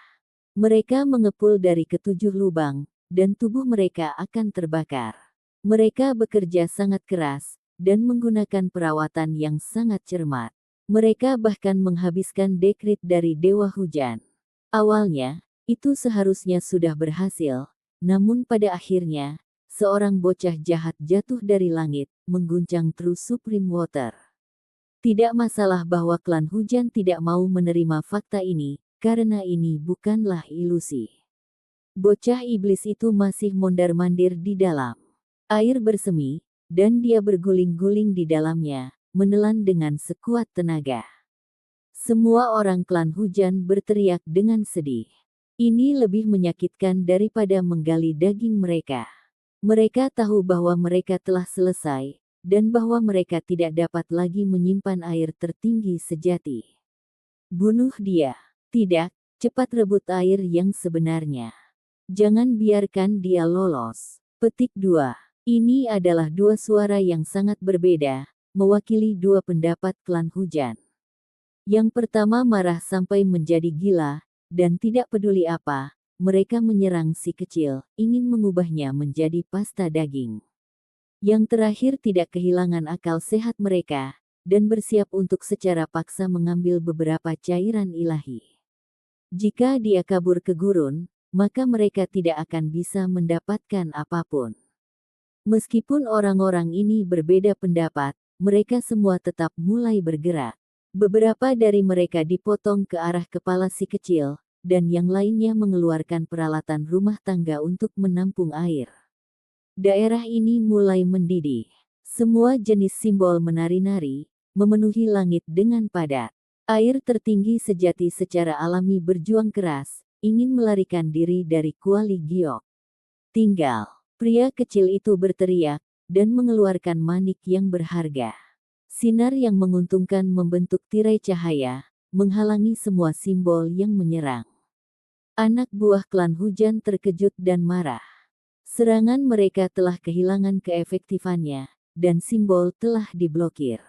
Mereka mengepul dari ketujuh lubang, dan tubuh mereka akan terbakar. Mereka bekerja sangat keras, dan menggunakan perawatan yang sangat cermat. Mereka bahkan menghabiskan dekrit dari Dewa Hujan. Awalnya, itu seharusnya sudah berhasil, namun pada akhirnya, seorang bocah jahat jatuh dari langit, mengguncang True Supreme Water. Tidak masalah bahwa klan hujan tidak mau menerima fakta ini, karena ini bukanlah ilusi. Bocah iblis itu masih mondar-mandir di dalam. Air bersemi, dan dia berguling-guling di dalamnya, menelan dengan sekuat tenaga. Semua orang klan hujan berteriak dengan sedih. Ini lebih menyakitkan daripada menggali daging mereka. Mereka tahu bahwa mereka telah selesai, dan bahwa mereka tidak dapat lagi menyimpan air tertinggi sejati. Bunuh dia. Tidak, cepat rebut air yang sebenarnya. Jangan biarkan dia lolos. Petik 2. Ini adalah dua suara yang sangat berbeda, mewakili dua pendapat klan hujan. Yang pertama marah sampai menjadi gila, dan tidak peduli apa, mereka menyerang si kecil, ingin mengubahnya menjadi pasta daging. Yang terakhir tidak kehilangan akal sehat mereka, dan bersiap untuk secara paksa mengambil beberapa cairan ilahi. Jika dia kabur ke gurun, maka mereka tidak akan bisa mendapatkan apapun. Meskipun orang-orang ini berbeda pendapat, mereka semua tetap mulai bergerak. Beberapa dari mereka dipotong ke arah kepala si kecil, dan yang lainnya mengeluarkan peralatan rumah tangga untuk menampung air. Daerah ini mulai mendidih. Semua jenis simbol menari-nari, memenuhi langit dengan padat. Air tertinggi sejati secara alami berjuang keras, ingin melarikan diri dari kuali giok. Tinggal, pria kecil itu berteriak, dan mengeluarkan manik yang berharga. Sinar yang menguntungkan membentuk tirai cahaya, menghalangi semua simbol yang menyerang. Anak buah klan hujan terkejut dan marah. Serangan mereka telah kehilangan keefektifannya, dan simbol telah diblokir.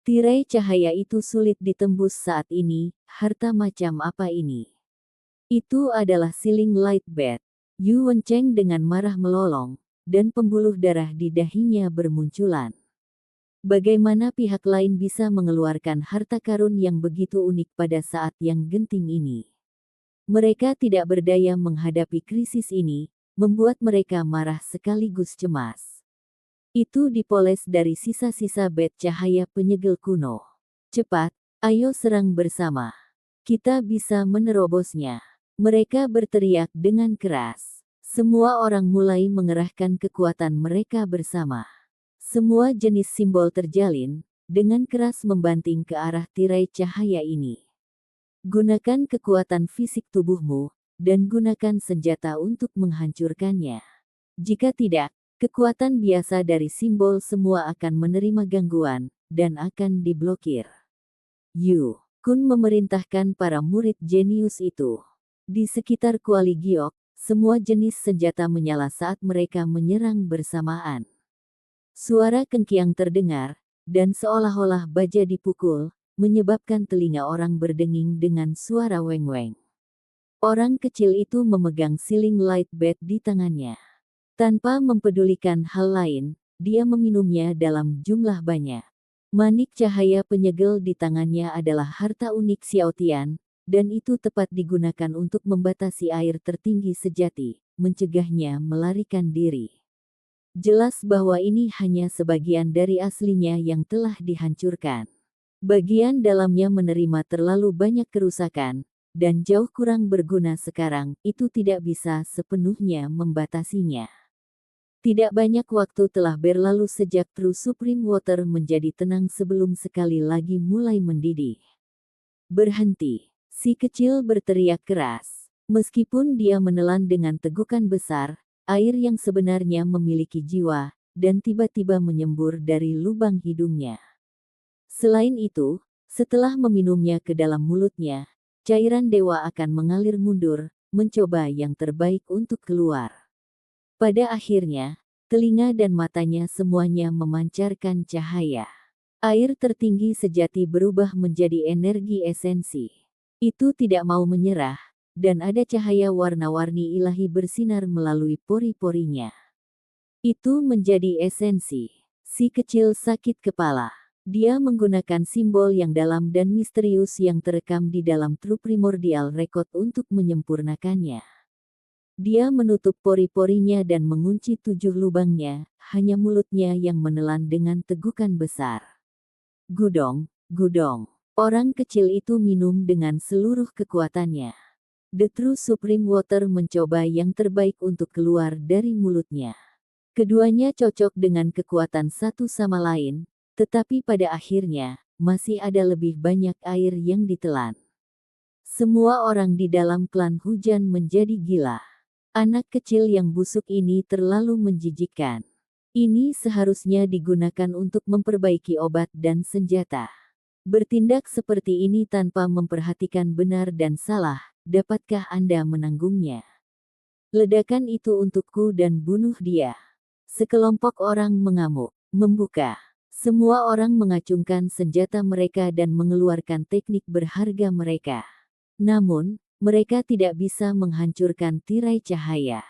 Tirai cahaya itu sulit ditembus saat ini, harta macam apa ini? Itu adalah Sealing Light Bat. Yu Wencheng dengan marah melolong, dan pembuluh darah di dahinya bermunculan. Bagaimana pihak lain bisa mengeluarkan harta karun yang begitu unik pada saat yang genting ini? Mereka tidak berdaya menghadapi krisis ini, membuat mereka marah sekaligus cemas. Itu dipoles dari sisa-sisa bat cahaya penyegel kuno. Cepat, ayo serang bersama. Kita bisa menerobosnya. Mereka berteriak dengan keras. Semua orang mulai mengerahkan kekuatan mereka bersama. Semua jenis simbol terjalin, dengan keras membanting ke arah tirai cahaya ini. Gunakan kekuatan fisik tubuhmu, dan gunakan senjata untuk menghancurkannya. Jika tidak, kekuatan biasa dari simbol semua akan menerima gangguan, dan akan diblokir. Yu Kun memerintahkan para murid jenius itu. Di sekitar kuali giok, semua jenis senjata menyala saat mereka menyerang bersamaan. Suara kengkiang terdengar, dan seolah-olah baja dipukul, menyebabkan telinga orang berdenging dengan suara weng-weng. Orang kecil itu memegang Sealing Light Bat di tangannya. Tanpa mempedulikan hal lain, dia meminumnya dalam jumlah banyak. Manik cahaya penyegel di tangannya adalah harta unik Xiao Tian, dan itu tepat digunakan untuk membatasi air tertinggi sejati, mencegahnya melarikan diri. Jelas bahwa ini hanya sebagian dari aslinya yang telah dihancurkan. Bagian dalamnya menerima terlalu banyak kerusakan, dan jauh kurang berguna sekarang, itu tidak bisa sepenuhnya membatasinya. Tidak banyak waktu telah berlalu sejak True Supreme Water menjadi tenang sebelum sekali lagi mulai mendidih. Berhenti. Si kecil berteriak keras. Meskipun dia menelan dengan tegukan besar, air yang sebenarnya memiliki jiwa, dan tiba-tiba menyembur dari lubang hidungnya. Selain itu, setelah meminumnya ke dalam mulutnya, cairan dewa akan mengalir mundur, mencoba yang terbaik untuk keluar. Pada akhirnya, telinga dan matanya semuanya memancarkan cahaya. Air tertinggi sejati berubah menjadi energi esensi. Itu tidak mau menyerah, dan ada cahaya warna-warni ilahi bersinar melalui pori-porinya. Itu menjadi esensi. Si kecil sakit kepala. Dia menggunakan simbol yang dalam dan misterius yang terekam di dalam True Primordial Record untuk menyempurnakannya. Dia menutup pori-porinya dan mengunci 7 lubangnya, hanya mulutnya yang menelan dengan tegukan besar. Gudong, gudong. Orang kecil itu minum dengan seluruh kekuatannya. The True Supreme Water mencoba yang terbaik untuk keluar dari mulutnya. Keduanya cocok dengan kekuatan satu sama lain, tetapi pada akhirnya, masih ada lebih banyak air yang ditelan. Semua orang di dalam klan hujan menjadi gila. Anak kecil yang busuk ini terlalu menjijikkan. Ini seharusnya digunakan untuk memperbaiki obat dan senjata. Bertindak seperti ini tanpa memperhatikan benar dan salah, dapatkah Anda menanggungnya? Ledakan itu untukku dan bunuh dia. Sekelompok orang mengamuk, membuka. Semua orang mengacungkan senjata mereka dan mengeluarkan teknik berharga mereka. Namun, mereka tidak bisa menghancurkan tirai cahaya.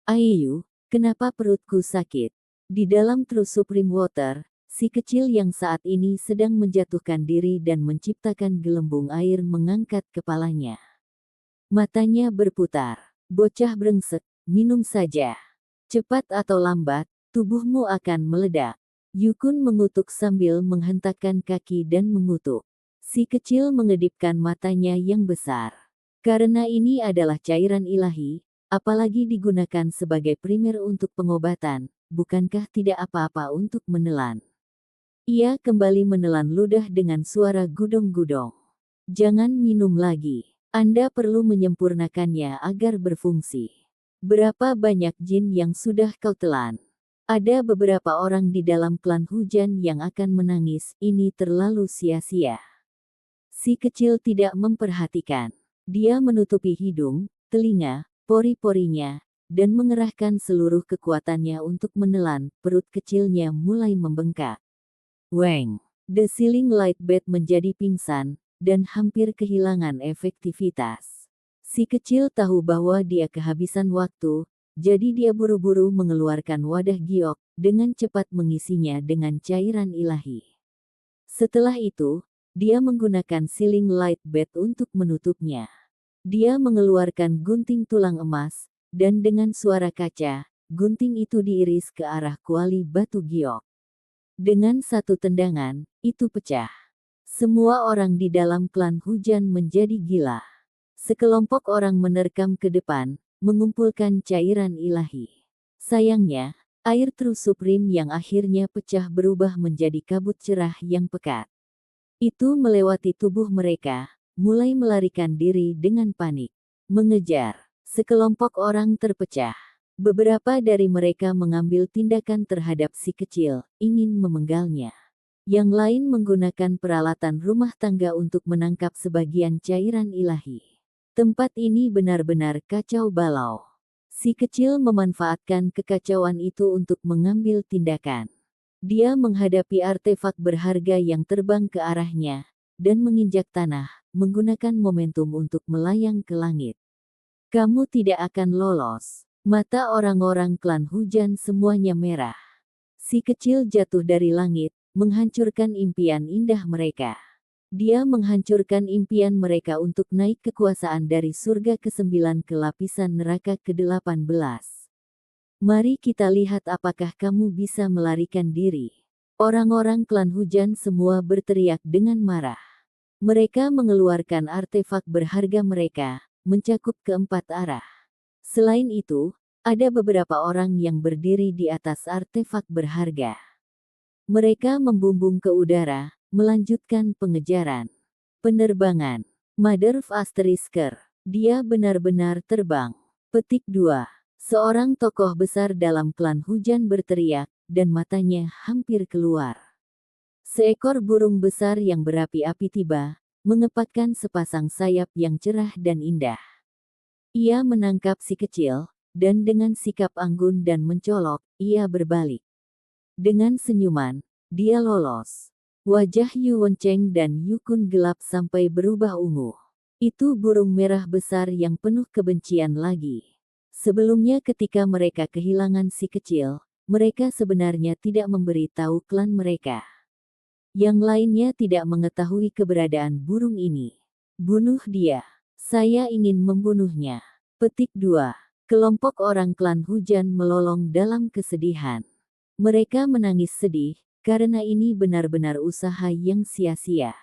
Ayu, kenapa perutku sakit? Di dalam True Supreme Water, si kecil yang saat ini sedang menjatuhkan diri dan menciptakan gelembung air mengangkat kepalanya. Matanya berputar. Bocah brengsek, minum saja. Cepat atau lambat, tubuhmu akan meledak. Yukun mengutuk sambil menghentakkan kaki dan mengutuk. Si kecil mengedipkan matanya yang besar. Karena ini adalah cairan ilahi, apalagi digunakan sebagai primer untuk pengobatan, bukankah tidak apa-apa untuk menelan? Ia kembali menelan ludah dengan suara gudong-gudong. Jangan minum lagi. Anda perlu menyempurnakannya agar berfungsi. Berapa banyak jin yang sudah kau telan? Ada beberapa orang di dalam klan hujan yang akan menangis, ini terlalu sia-sia. Si kecil tidak memperhatikan. Dia menutupi hidung, telinga, pori-porinya, dan mengerahkan seluruh kekuatannya untuk menelan. Perut kecilnya mulai membengkak. Weng! The ceiling light bed menjadi pingsan, dan hampir kehilangan efektivitas. Si kecil tahu bahwa dia kehabisan waktu, jadi dia buru-buru mengeluarkan wadah giok, dengan cepat mengisinya dengan cairan ilahi. Setelah itu, dia menggunakan ceiling light bed untuk menutupnya. Dia mengeluarkan gunting tulang emas, dan dengan suara kaca, gunting itu diiris ke arah kuali batu giok. Dengan satu tendangan, itu pecah. Semua orang di dalam klan hujan menjadi gila. Sekelompok orang menerkam ke depan, mengumpulkan cairan ilahi. Sayangnya, air True Supreme yang akhirnya pecah berubah menjadi kabut cerah yang pekat. Itu melewati tubuh mereka, mulai melarikan diri dengan panik. Mengejar. Sekelompok orang terpecah. Beberapa dari mereka mengambil tindakan terhadap si kecil, ingin memenggalnya. Yang lain menggunakan peralatan rumah tangga untuk menangkap sebagian cairan ilahi. Tempat ini benar-benar kacau balau. Si kecil memanfaatkan kekacauan itu untuk mengambil tindakan. Dia menghadapi artefak berharga yang terbang ke arahnya, dan menginjak tanah, menggunakan momentum untuk melayang ke langit. Kamu tidak akan lolos. Mata orang-orang klan hujan semuanya merah. Si kecil jatuh dari langit, menghancurkan impian indah mereka. Dia menghancurkan impian mereka untuk naik kekuasaan dari surga ke-9 ke lapisan neraka ke-18. Mari kita lihat apakah kamu bisa melarikan diri. Orang-orang klan hujan semua berteriak dengan marah. Mereka mengeluarkan artefak berharga mereka, mencakup keempat arah. Selain itu, ada beberapa orang yang berdiri di atas artefak berharga. Mereka membumbung ke udara, melanjutkan pengejaran. Penerbangan. Mother of Asterisker. Dia benar-benar terbang. Petik 2. Seorang tokoh besar dalam klan hujan berteriak, dan matanya hampir keluar. Seekor burung besar yang berapi-api tiba, mengepakkan sepasang sayap yang cerah dan indah. Ia menangkap si kecil, dan dengan sikap anggun dan mencolok, ia berbalik. Dengan senyuman, dia lolos. Wajah Yuan Cheng dan Yukun gelap sampai berubah ungu. Itu burung merah besar yang penuh kebencian lagi. Sebelumnya ketika mereka kehilangan si kecil, mereka sebenarnya tidak memberi tahu klan mereka. Yang lainnya tidak mengetahui keberadaan burung ini. Bunuh dia. Saya ingin membunuhnya. Petik 2. Kelompok orang klan hujan melolong dalam kesedihan. Mereka menangis sedih, karena ini benar-benar usaha yang sia-sia.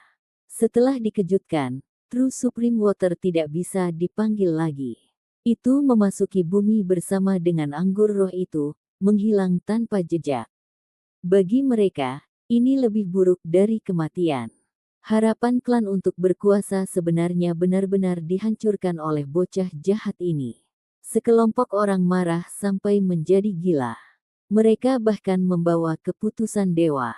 Setelah dikejutkan, True Supreme Water tidak bisa dipanggil lagi. Itu memasuki bumi bersama dengan anggur roh itu, menghilang tanpa jejak. Bagi mereka, ini lebih buruk dari kematian. Harapan klan untuk berkuasa sebenarnya benar-benar dihancurkan oleh bocah jahat ini. Sekelompok orang marah sampai menjadi gila. Mereka bahkan membawa keputusan dewa.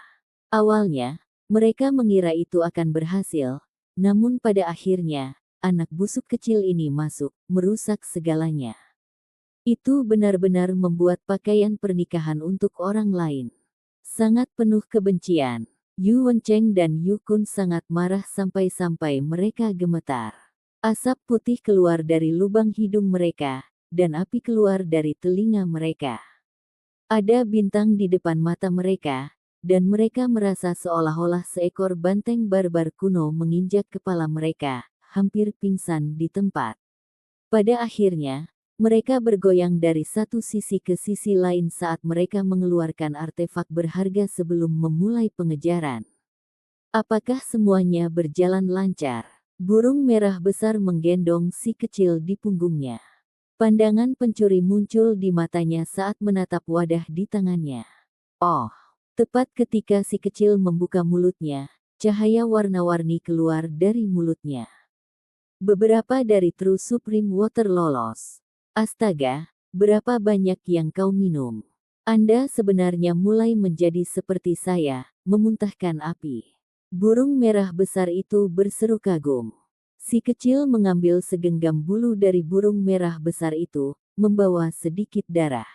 Awalnya, mereka mengira itu akan berhasil, namun pada akhirnya, anak busuk kecil ini masuk, merusak segalanya. Itu benar-benar membuat pakaian pernikahan untuk orang lain. Sangat penuh kebencian. Yu Wencheng dan Yu Kun sangat marah sampai-sampai mereka gemetar. Asap putih keluar dari lubang hidung mereka, dan api keluar dari telinga mereka. Ada bintang di depan mata mereka, dan mereka merasa seolah-olah seekor banteng barbar kuno menginjak kepala mereka, hampir pingsan di tempat. Pada akhirnya, mereka bergoyang dari satu sisi ke sisi lain saat mereka mengeluarkan artefak berharga sebelum memulai pengejaran. Apakah semuanya berjalan lancar? Burung merah besar menggendong si kecil di punggungnya. Pandangan pencuri muncul di matanya saat menatap wadah di tangannya. Oh, tepat ketika si kecil membuka mulutnya, cahaya warna-warni keluar dari mulutnya. Beberapa dari True Supreme Water lolos. Astaga, berapa banyak yang kau minum? Anda sebenarnya mulai menjadi seperti saya, memuntahkan api. Burung merah besar itu berseru kagum. Si kecil mengambil segenggam bulu dari burung merah besar itu, membawa sedikit darah.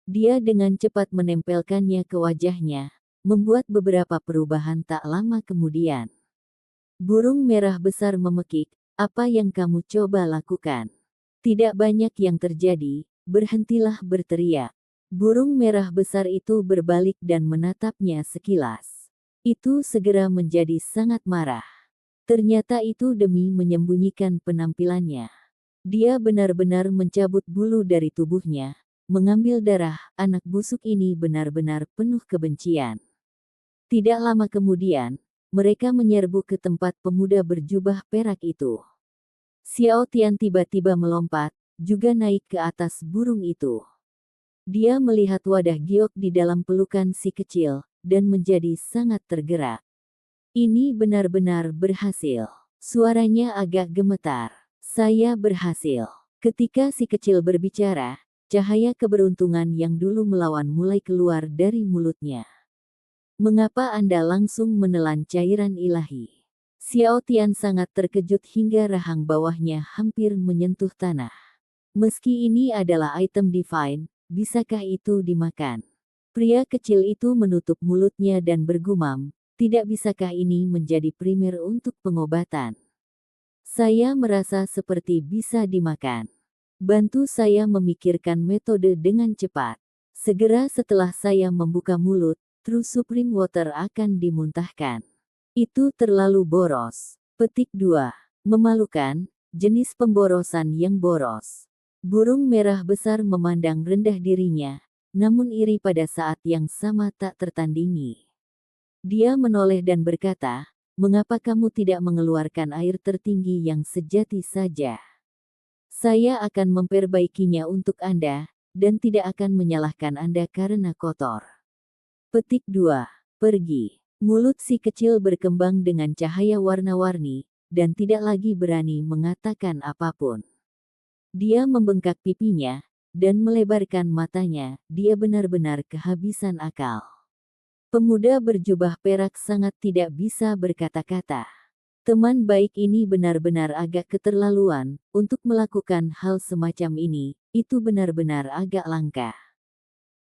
Dia dengan cepat menempelkannya ke wajahnya, membuat beberapa perubahan tak lama kemudian. Burung merah besar memekik, apa yang kamu coba lakukan? Tidak banyak yang terjadi, berhentilah berteriak. Burung merah besar itu berbalik dan menatapnya sekilas. Itu segera menjadi sangat marah. Ternyata itu demi menyembunyikan penampilannya. Dia benar-benar mencabut bulu dari tubuhnya, mengambil darah. Anak busuk ini benar-benar penuh kebencian. Tidak lama kemudian, mereka menyerbu ke tempat pemuda berjubah perak itu. Xiao Tian tiba-tiba melompat, juga naik ke atas burung itu. Dia melihat wadah giok di dalam pelukan si kecil, dan menjadi sangat tergerak. Ini benar-benar berhasil. Suaranya agak gemetar. Saya berhasil. Ketika si kecil berbicara, cahaya keberuntungan yang dulu melawan mulai keluar dari mulutnya. Mengapa Anda langsung menelan cairan ilahi? Xiao Tian sangat terkejut hingga rahang bawahnya hampir menyentuh tanah. Meski ini adalah item divine, bisakah itu dimakan? Pria kecil itu menutup mulutnya dan bergumam, tidak bisakah ini menjadi primer untuk pengobatan? Saya merasa seperti bisa dimakan. Bantu saya memikirkan metode dengan cepat. Segera setelah saya membuka mulut, True Supreme Water akan dimuntahkan. Itu terlalu boros. Petik 2. Memalukan, jenis pemborosan yang boros. Burung merah besar memandang rendah dirinya, namun iri pada saat yang sama tak tertandingi. Dia menoleh dan berkata, mengapa kamu tidak mengeluarkan air tertinggi yang sejati saja? Saya akan memperbaikinya untuk Anda, dan tidak akan menyalahkan Anda karena kotor. Petik 2. Pergi. Mulut si kecil berkembang dengan cahaya warna-warni, dan tidak lagi berani mengatakan apapun. Dia membengkak pipinya, dan melebarkan matanya, dia benar-benar kehabisan akal. Pemuda berjubah perak sangat tidak bisa berkata-kata. Teman baik ini benar-benar agak keterlaluan, untuk melakukan hal semacam ini, itu benar-benar agak langka.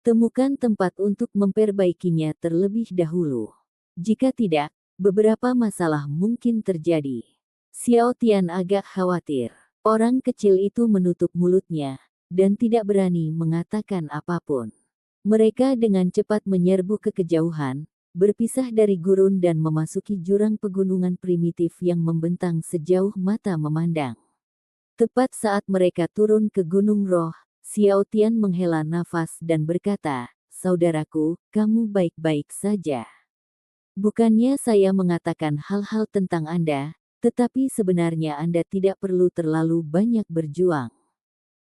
Temukan tempat untuk memperbaikinya terlebih dahulu. Jika tidak, beberapa masalah mungkin terjadi. Xiao Tian agak khawatir. Orang kecil itu menutup mulutnya, dan tidak berani mengatakan apapun. Mereka dengan cepat menyerbu ke kejauhan, berpisah dari gurun dan memasuki jurang pegunungan primitif yang membentang sejauh mata memandang. Tepat saat mereka turun ke Gunung Roh, Xiao Tian menghela nafas dan berkata, "Saudaraku, kamu baik-baik saja. Bukannya saya mengatakan hal-hal tentang Anda, Tetapi sebenarnya Anda tidak perlu terlalu banyak berjuang.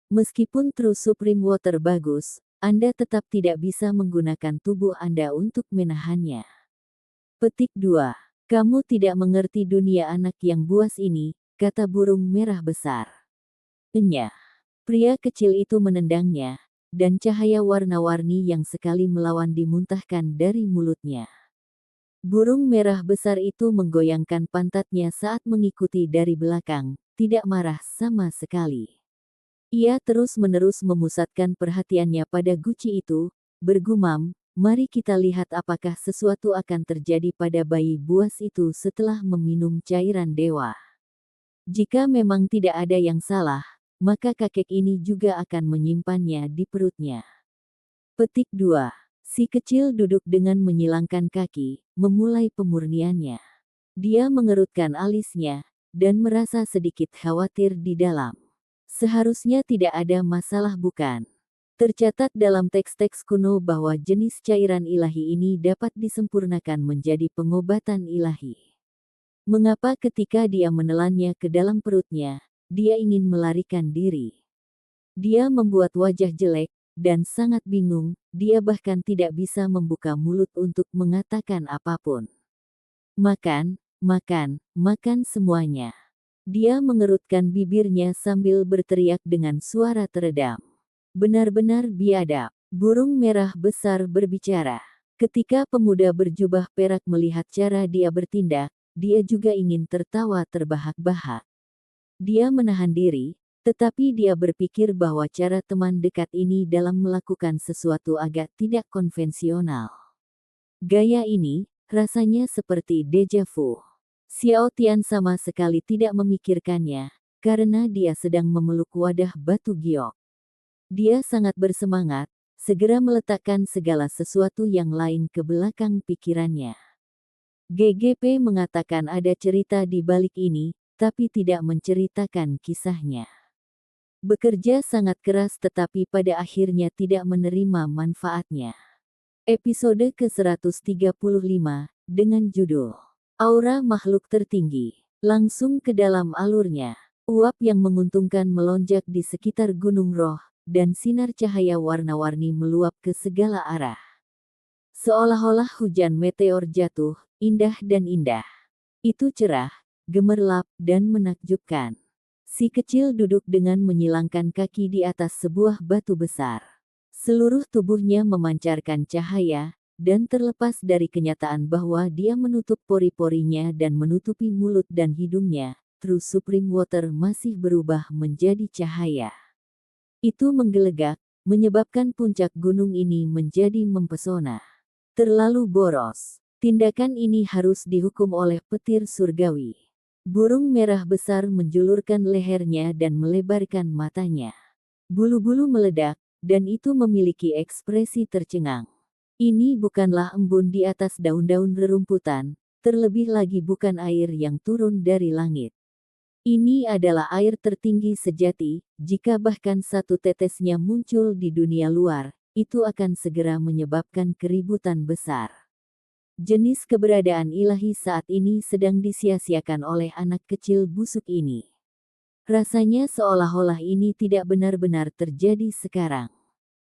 Meskipun True Supreme Water bagus, Anda tetap tidak bisa menggunakan tubuh Anda untuk menahannya. Petik 2. Kamu tidak mengerti dunia anak yang buas ini, kata burung merah besar. Enyah. Pria kecil itu menendangnya, dan cahaya warna-warni yang sekali melawan dimuntahkan dari mulutnya. Burung merah besar itu menggoyangkan pantatnya saat mengikuti dari belakang, tidak marah sama sekali. Ia terus-menerus memusatkan perhatiannya pada guci itu, bergumam, "Mari kita lihat apakah sesuatu akan terjadi pada bayi buas itu setelah meminum cairan dewa. Jika memang tidak ada yang salah, maka kakek ini juga akan menyimpannya di perutnya." Petik 2. Si kecil duduk dengan menyilangkan kaki, memulai pemurniannya. Dia mengerutkan alisnya, dan merasa sedikit khawatir di dalam. Seharusnya tidak ada masalah bukan? Tercatat dalam teks-teks kuno bahwa jenis cairan ilahi ini dapat disempurnakan menjadi pengobatan ilahi. Mengapa ketika dia menelannya ke dalam perutnya, dia ingin melarikan diri? Dia membuat wajah jelek, dan sangat bingung, dia bahkan tidak bisa membuka mulut untuk mengatakan apapun. Makan, makan, makan semuanya. Dia mengerutkan bibirnya sambil berteriak dengan suara teredam. Benar-benar biadab. Burung merah besar berbicara. Ketika pemuda berjubah perak melihat cara dia bertindak, dia juga ingin tertawa terbahak-bahak. Dia menahan diri, tetapi dia berpikir bahwa cara teman dekat ini dalam melakukan sesuatu agak tidak konvensional. Gaya ini, rasanya seperti deja vu. Xiao Tian sama sekali tidak memikirkannya, karena dia sedang memeluk wadah batu giok. Dia sangat bersemangat, segera meletakkan segala sesuatu yang lain ke belakang pikirannya. GGP mengatakan ada cerita di balik ini, tapi tidak menceritakan kisahnya. Bekerja sangat keras tetapi pada akhirnya tidak menerima manfaatnya. Episode ke-135, dengan judul Aura Makhluk Tertinggi. Langsung ke dalam alurnya. Uap yang menguntungkan melonjak di sekitar Gunung Roh, dan sinar cahaya warna-warni meluap ke segala arah. Seolah-olah hujan meteor jatuh, indah dan indah. Itu cerah, gemerlap, dan menakjubkan. Si kecil duduk dengan menyilangkan kaki di atas sebuah batu besar. Seluruh tubuhnya memancarkan cahaya, dan terlepas dari kenyataan bahwa dia menutup pori-porinya dan menutupi mulut dan hidungnya, True Supreme Water masih berubah menjadi cahaya. Itu menggelegak, menyebabkan puncak gunung ini menjadi mempesona. Terlalu boros. Tindakan ini harus dihukum oleh petir surgawi. Burung merah besar menjulurkan lehernya dan melebarkan matanya. Bulu-bulu meledak, dan itu memiliki ekspresi tercengang. Ini bukanlah embun di atas daun-daun rerumputan, terlebih lagi bukan air yang turun dari langit. Ini adalah air tertinggi sejati, jika bahkan satu tetesnya muncul di dunia luar, itu akan segera menyebabkan keributan besar. Jenis keberadaan ilahi saat ini sedang disia-siakan oleh anak kecil busuk ini. Rasanya seolah-olah ini tidak benar-benar terjadi sekarang.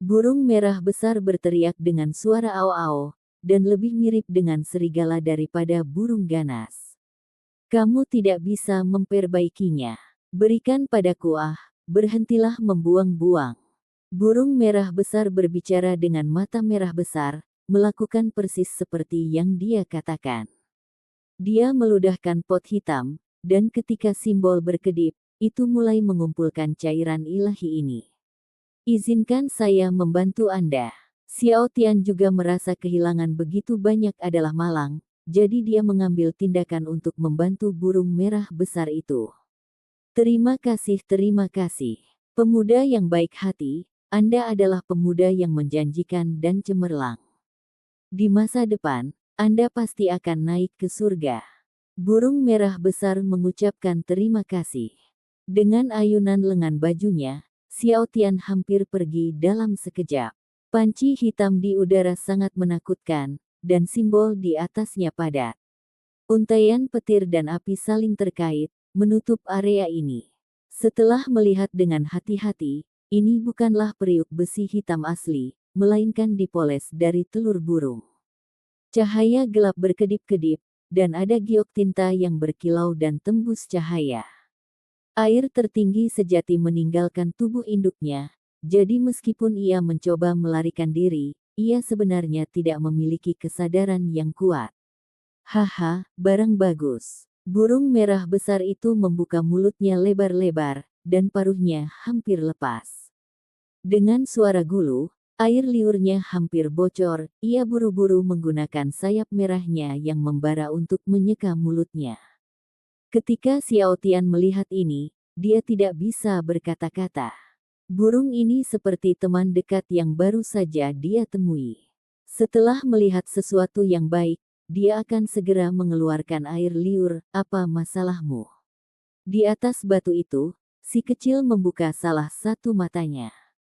Burung merah besar berteriak dengan suara ao-ao, dan lebih mirip dengan serigala daripada burung ganas. Kamu tidak bisa memperbaikinya. Berikan padaku berhentilah membuang-buang. Burung merah besar berbicara dengan mata merah besar, melakukan persis seperti yang dia katakan. Dia meludahkan pot hitam, dan ketika simbol berkedip, itu mulai mengumpulkan cairan ilahi ini. Izinkan saya membantu Anda. Xiao Tian juga merasa kehilangan begitu banyak adalah malang, jadi dia mengambil tindakan untuk membantu burung merah besar itu. Terima kasih, pemuda yang baik hati, Anda adalah pemuda yang menjanjikan dan cemerlang. Di masa depan, Anda pasti akan naik ke surga. Burung merah besar mengucapkan terima kasih. Dengan ayunan lengan bajunya, Xiao Tian hampir pergi dalam sekejap. Panci hitam di udara sangat menakutkan, dan simbol di atasnya padat. Untaian petir dan api saling terkait, menutup area ini. Setelah melihat dengan hati-hati, ini bukanlah periuk besi hitam asli, melainkan dipoles dari telur burung. Cahaya gelap berkedip-kedip, dan ada giok tinta yang berkilau dan tembus cahaya. Air tertinggi sejati meninggalkan tubuh induknya, jadi meskipun ia mencoba melarikan diri, ia sebenarnya tidak memiliki kesadaran yang kuat. Haha, barang bagus. Burung merah besar itu membuka mulutnya lebar-lebar, dan paruhnya hampir lepas. Dengan suara gulu, air liurnya hampir bocor, ia buru-buru menggunakan sayap merahnya yang membara untuk menyeka mulutnya. Ketika Xiao Tian melihat ini, dia tidak bisa berkata-kata. Burung ini seperti teman dekat yang baru saja dia temui. Setelah melihat sesuatu yang baik, dia akan segera mengeluarkan air liur. Apa masalahmu? Di atas batu itu, si kecil membuka salah satu matanya.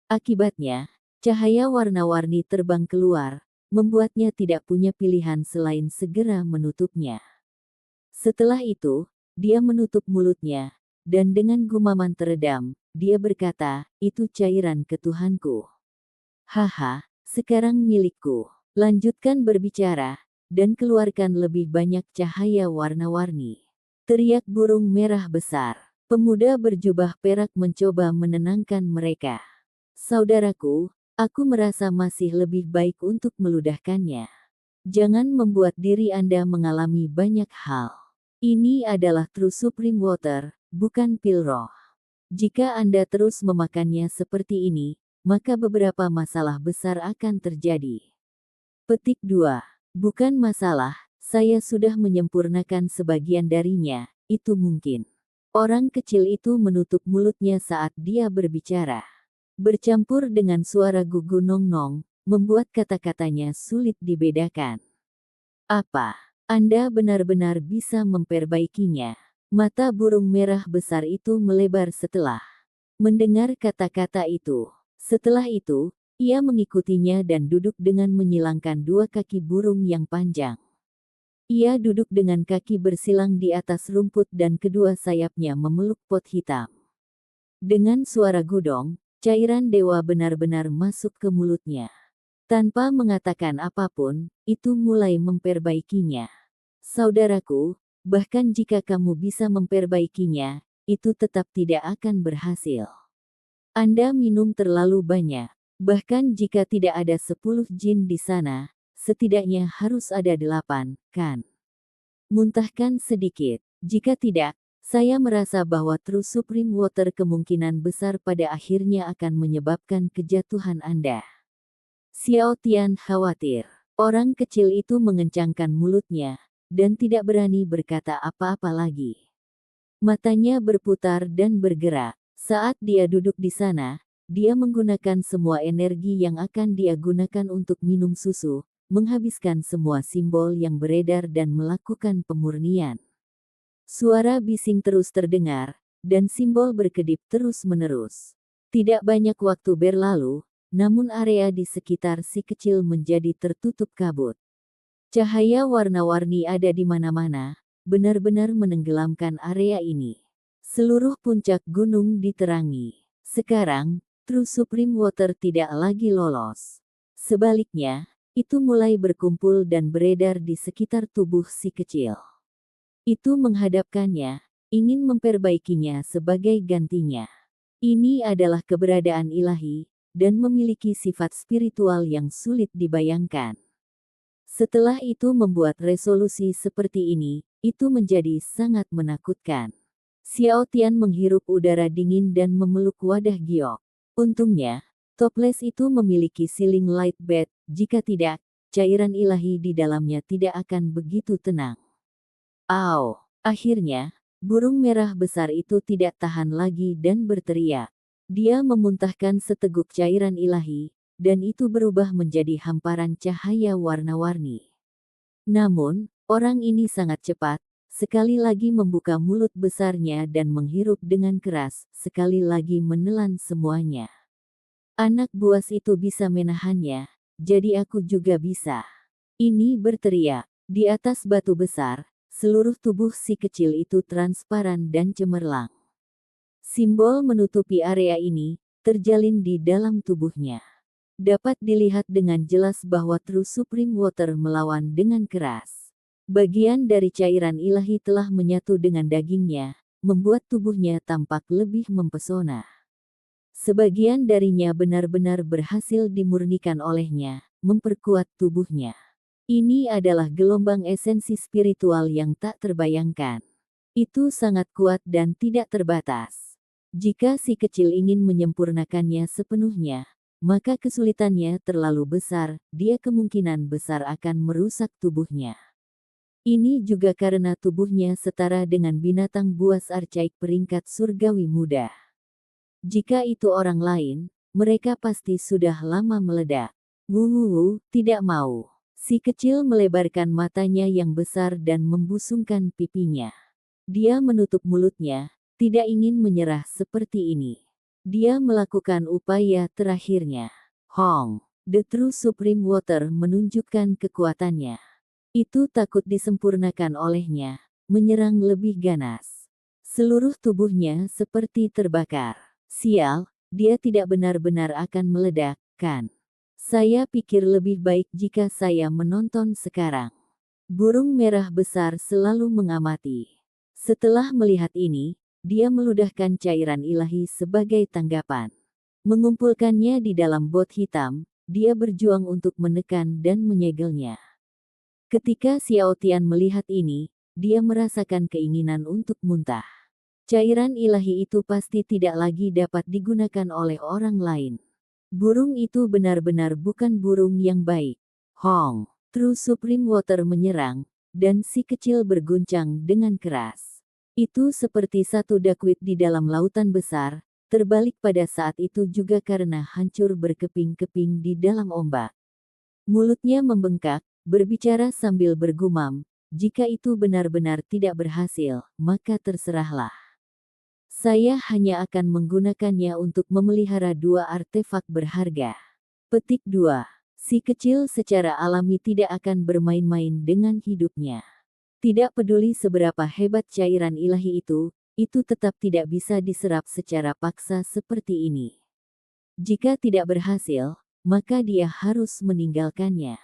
Akibatnya, cahaya warna-warni terbang keluar, membuatnya tidak punya pilihan selain segera menutupnya. Setelah itu, dia menutup mulutnya, dan dengan gumaman teredam, dia berkata, "Itu cairan ketuhanku. Haha, sekarang milikku. Lanjutkan berbicara, dan keluarkan lebih banyak cahaya warna-warni." Teriak burung merah besar. Pemuda berjubah perak mencoba menenangkan mereka. Saudaraku, aku merasa masih lebih baik untuk meludahkannya. Jangan membuat diri Anda mengalami banyak hal. Ini adalah True Supreme Water, bukan pil roh. Jika Anda terus memakannya seperti ini, maka beberapa masalah besar akan terjadi. Petik 2. Bukan masalah, saya sudah menyempurnakan sebagian darinya, itu mungkin. Orang kecil itu menutup mulutnya saat dia berbicara. Bercampur dengan suara gugu nong-nong, membuat kata-katanya sulit dibedakan. Apa? Anda benar-benar bisa memperbaikinya? Mata burung merah besar itu melebar setelah mendengar kata-kata itu. Setelah itu, ia mengikutinya dan duduk dengan menyilangkan dua kaki burung yang panjang. Ia duduk dengan kaki bersilang di atas rumput dan kedua sayapnya memeluk pot hitam. Dengan suara gudong, cairan dewa benar-benar masuk ke mulutnya. Tanpa mengatakan apapun, itu mulai memperbaikinya. Saudaraku, bahkan jika kamu bisa memperbaikinya, itu tetap tidak akan berhasil. Anda minum terlalu banyak. Bahkan jika tidak ada 10 jin di sana, setidaknya harus ada 8, kan? Muntahkan sedikit. Jika tidak, saya merasa bahwa True Supreme Water kemungkinan besar pada akhirnya akan menyebabkan kejatuhan Anda. Xiao Tian khawatir. Orang kecil itu mengencangkan mulutnya, dan tidak berani berkata apa-apa lagi. Matanya berputar dan bergerak. Saat dia duduk di sana, dia menggunakan semua energi yang akan dia gunakan untuk minum susu, menghabiskan semua simbol yang beredar dan melakukan pemurnian. Suara bising terus terdengar, dan simbol berkedip terus-menerus. Tidak banyak waktu berlalu, namun area di sekitar si kecil menjadi tertutup kabut. Cahaya warna-warni ada di mana-mana, benar-benar menenggelamkan area ini. Seluruh puncak gunung diterangi. Sekarang, True Supreme Water tidak lagi lolos. Sebaliknya, itu mulai berkumpul dan beredar di sekitar tubuh si kecil. Itu menghadapkannya, ingin memperbaikinya sebagai gantinya. Ini adalah keberadaan ilahi, dan memiliki sifat spiritual yang sulit dibayangkan. Setelah itu membuat resolusi seperti ini, itu menjadi sangat menakutkan. Xiao Tian menghirup udara dingin dan memeluk wadah giok. Untungnya, toples itu memiliki ceiling light bed, jika tidak, cairan ilahi di dalamnya tidak akan begitu tenang. Au! Akhirnya, burung merah besar itu tidak tahan lagi dan berteriak. Dia memuntahkan seteguk cairan ilahi, dan itu berubah menjadi hamparan cahaya warna-warni. Namun, orang ini sangat cepat, sekali lagi membuka mulut besarnya dan menghirup dengan keras, sekali lagi menelan semuanya. Anak buas itu bisa menahannya, jadi aku juga bisa. Ini berteriak. Di atas batu besar, Seluruh tubuh si kecil itu transparan dan cemerlang. Simbol menutupi area ini terjalin di dalam tubuhnya. Dapat dilihat dengan jelas bahwa True Supreme Water melawan dengan keras. Bagian dari cairan ilahi telah menyatu dengan dagingnya, membuat tubuhnya tampak lebih mempesona. Sebagian darinya benar-benar berhasil dimurnikan olehnya, memperkuat tubuhnya. Ini adalah gelombang esensi spiritual yang tak terbayangkan. Itu sangat kuat dan tidak terbatas. Jika si kecil ingin menyempurnakannya sepenuhnya, maka kesulitannya terlalu besar, dia kemungkinan besar akan merusak tubuhnya. Ini juga karena tubuhnya setara dengan binatang buas archaik peringkat surgawi muda. Jika itu orang lain, mereka pasti sudah lama meledak. Wuhuhu, tidak mau. Si kecil melebarkan matanya yang besar dan membusungkan pipinya. Dia menutup mulutnya, tidak ingin menyerah seperti ini. Dia melakukan upaya terakhirnya. Hong, the True Supreme Water menunjukkan kekuatannya. Itu takut disempurnakan olehnya, menyerang lebih ganas. Seluruh tubuhnya seperti terbakar. Sial, dia tidak benar-benar akan meledak, kan? Saya pikir lebih baik jika saya menonton sekarang. Burung merah besar selalu mengamati. Setelah melihat ini, dia meludahkan cairan ilahi sebagai tanggapan. Mengumpulkannya di dalam bot hitam, dia berjuang untuk menekan dan menyegelnya. Ketika Xiao Tian melihat ini, dia merasakan keinginan untuk muntah. Cairan ilahi itu pasti tidak lagi dapat digunakan oleh orang lain. Burung itu benar-benar bukan burung yang baik. Hong, True Supreme Water menyerang, dan si kecil berguncang dengan keras. Itu seperti satu dakwit di dalam lautan besar, terbalik pada saat itu juga karena hancur berkeping-keping di dalam ombak. Mulutnya membengkak, berbicara sambil bergumam, jika itu benar-benar tidak berhasil, maka terserahlah. Saya hanya akan menggunakannya untuk memelihara 2 artefak berharga. Petik 2. Si kecil secara alami tidak akan bermain-main dengan hidupnya. Tidak peduli seberapa hebat cairan ilahi itu tetap tidak bisa diserap secara paksa seperti ini. Jika tidak berhasil, maka dia harus meninggalkannya.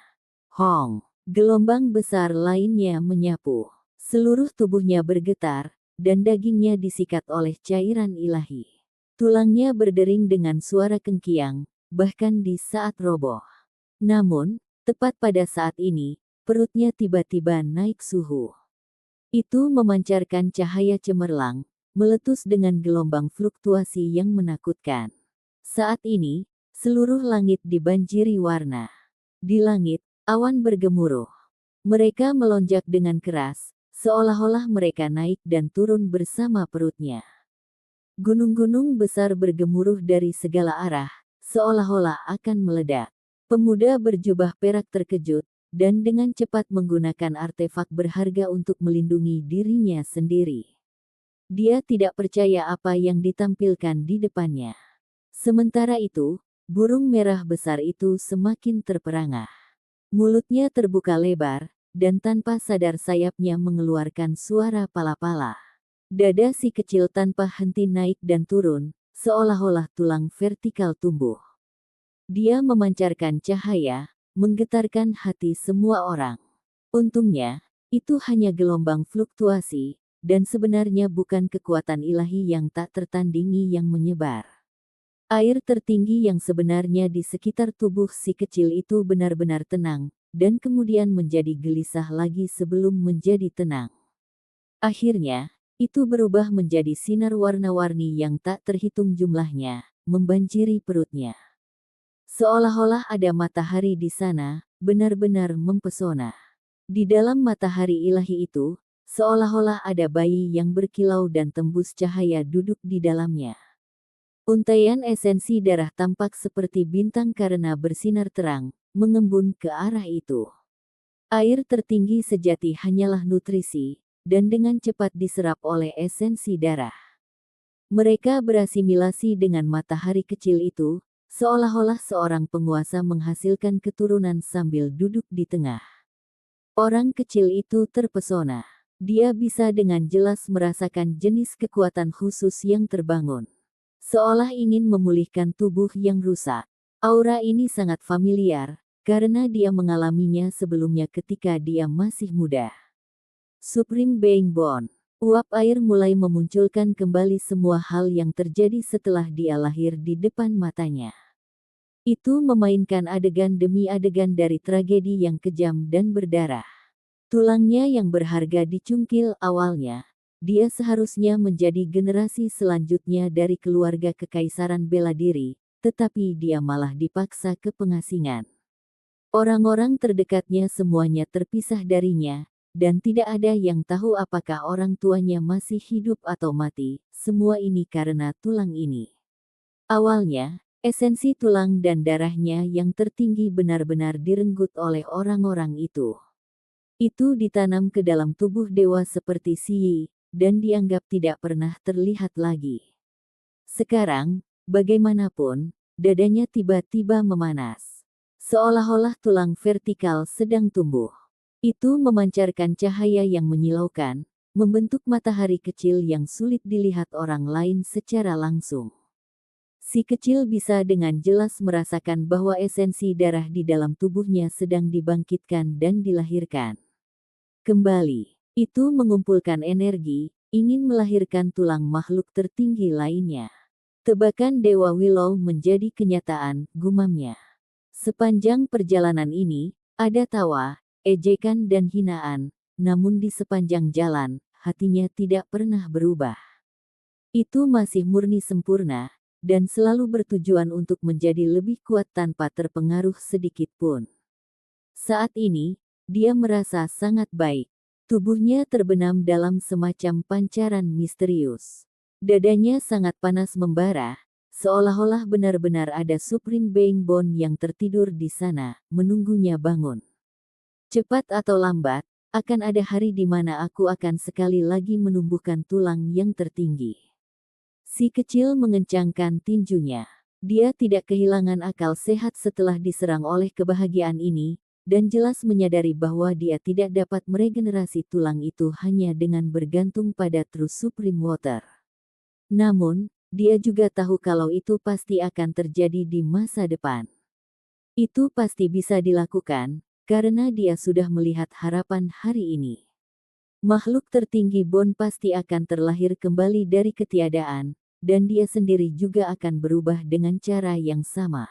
Hong, gelombang besar lainnya menyapu. Seluruh tubuhnya bergetar, dan dagingnya disikat oleh cairan ilahi. Tulangnya berdering dengan suara kengkiang, bahkan di saat roboh. Namun, tepat pada saat ini, perutnya tiba-tiba naik suhu. Itu memancarkan cahaya cemerlang, meletus dengan gelombang fluktuasi yang menakutkan. Saat ini, seluruh langit dibanjiri warna. Di langit, awan bergemuruh. Mereka melonjak dengan keras, seolah-olah mereka naik dan turun bersama perutnya. Gunung-gunung besar bergemuruh dari segala arah, seolah-olah akan meledak. Pemuda berjubah perak terkejut, dan dengan cepat menggunakan artefak berharga untuk melindungi dirinya sendiri. Dia tidak percaya apa yang ditampilkan di depannya. Sementara itu, burung merah besar itu semakin terperangah. Mulutnya terbuka lebar, dan tanpa sadar sayapnya mengeluarkan suara pala-pala. Dada si kecil tanpa henti naik dan turun, seolah-olah tulang vertikal tumbuh. Dia memancarkan cahaya, menggetarkan hati semua orang. Untungnya, itu hanya gelombang fluktuasi, dan sebenarnya bukan kekuatan ilahi yang tak tertandingi yang menyebar. Air tertinggi yang sebenarnya di sekitar tubuh si kecil itu benar-benar tenang, dan kemudian menjadi gelisah lagi sebelum menjadi tenang. Akhirnya, itu berubah menjadi sinar warna-warni yang tak terhitung jumlahnya, membanjiri perutnya. Seolah-olah ada matahari di sana, benar-benar mempesona. Di dalam matahari ilahi itu, seolah-olah ada bayi yang berkilau dan tembus cahaya duduk di dalamnya. Untaian esensi darah tampak seperti bintang karena bersinar terang, mengembun ke arah itu. Air tertinggi sejati hanyalah nutrisi, dan dengan cepat diserap oleh esensi darah. Mereka berasimilasi dengan matahari kecil itu, seolah-olah seorang penguasa menghasilkan keturunan sambil duduk di tengah. Orang kecil itu terpesona. Dia bisa dengan jelas merasakan jenis kekuatan khusus yang terbangun. Seolah ingin memulihkan tubuh yang rusak. Aura ini sangat familiar, karena dia mengalaminya sebelumnya ketika dia masih muda. Supreme Being Bond. Uap air mulai memunculkan kembali semua hal yang terjadi setelah dia lahir di depan matanya. Itu memainkan adegan demi adegan dari tragedi yang kejam dan berdarah. Tulangnya yang berharga dicungkil awalnya. Dia seharusnya menjadi generasi selanjutnya dari keluarga kekaisaran bela diri, tetapi dia malah dipaksa ke pengasingan. Orang-orang terdekatnya semuanya terpisah darinya, dan tidak ada yang tahu apakah orang tuanya masih hidup atau mati. Semua ini karena tulang ini. Awalnya, esensi tulang dan darahnya yang tertinggi benar-benar direnggut oleh orang-orang itu. Itu ditanam ke dalam tubuh dewa seperti Yi, dan dianggap tidak pernah terlihat lagi. Sekarang, bagaimanapun, dadanya tiba-tiba memanas. Seolah-olah tulang vertikal sedang tumbuh. Itu memancarkan cahaya yang menyilaukan, membentuk matahari kecil yang sulit dilihat orang lain secara langsung. Si kecil bisa dengan jelas merasakan bahwa esensi darah di dalam tubuhnya sedang dibangkitkan dan dilahirkan. Kembali, itu mengumpulkan energi, ingin melahirkan tulang makhluk tertinggi lainnya. Tebakan Dewa Willow menjadi kenyataan, gumamnya. Sepanjang perjalanan ini, ada tawa, ejekan dan hinaan, namun di sepanjang jalan, hatinya tidak pernah berubah. Itu masih murni sempurna, dan selalu bertujuan untuk menjadi lebih kuat tanpa terpengaruh sedikit pun. Saat ini, dia merasa sangat baik. Tubuhnya terbenam dalam semacam pancaran misterius. Dadanya sangat panas membara, seolah-olah benar-benar ada Supreme Being Bond yang tertidur di sana, menunggunya bangun. Cepat atau lambat, akan ada hari di mana aku akan sekali lagi menumbuhkan tulang yang tertinggi. Si kecil mengencangkan tinjunya. Dia tidak kehilangan akal sehat setelah diserang oleh kebahagiaan ini, dan jelas menyadari bahwa dia tidak dapat meregenerasi tulang itu hanya dengan bergantung pada True Supreme Water. Namun, dia juga tahu kalau itu pasti akan terjadi di masa depan. Itu pasti bisa dilakukan, karena dia sudah melihat harapan hari ini. Makhluk tertinggi Bond pasti akan terlahir kembali dari ketiadaan, dan dia sendiri juga akan berubah dengan cara yang sama.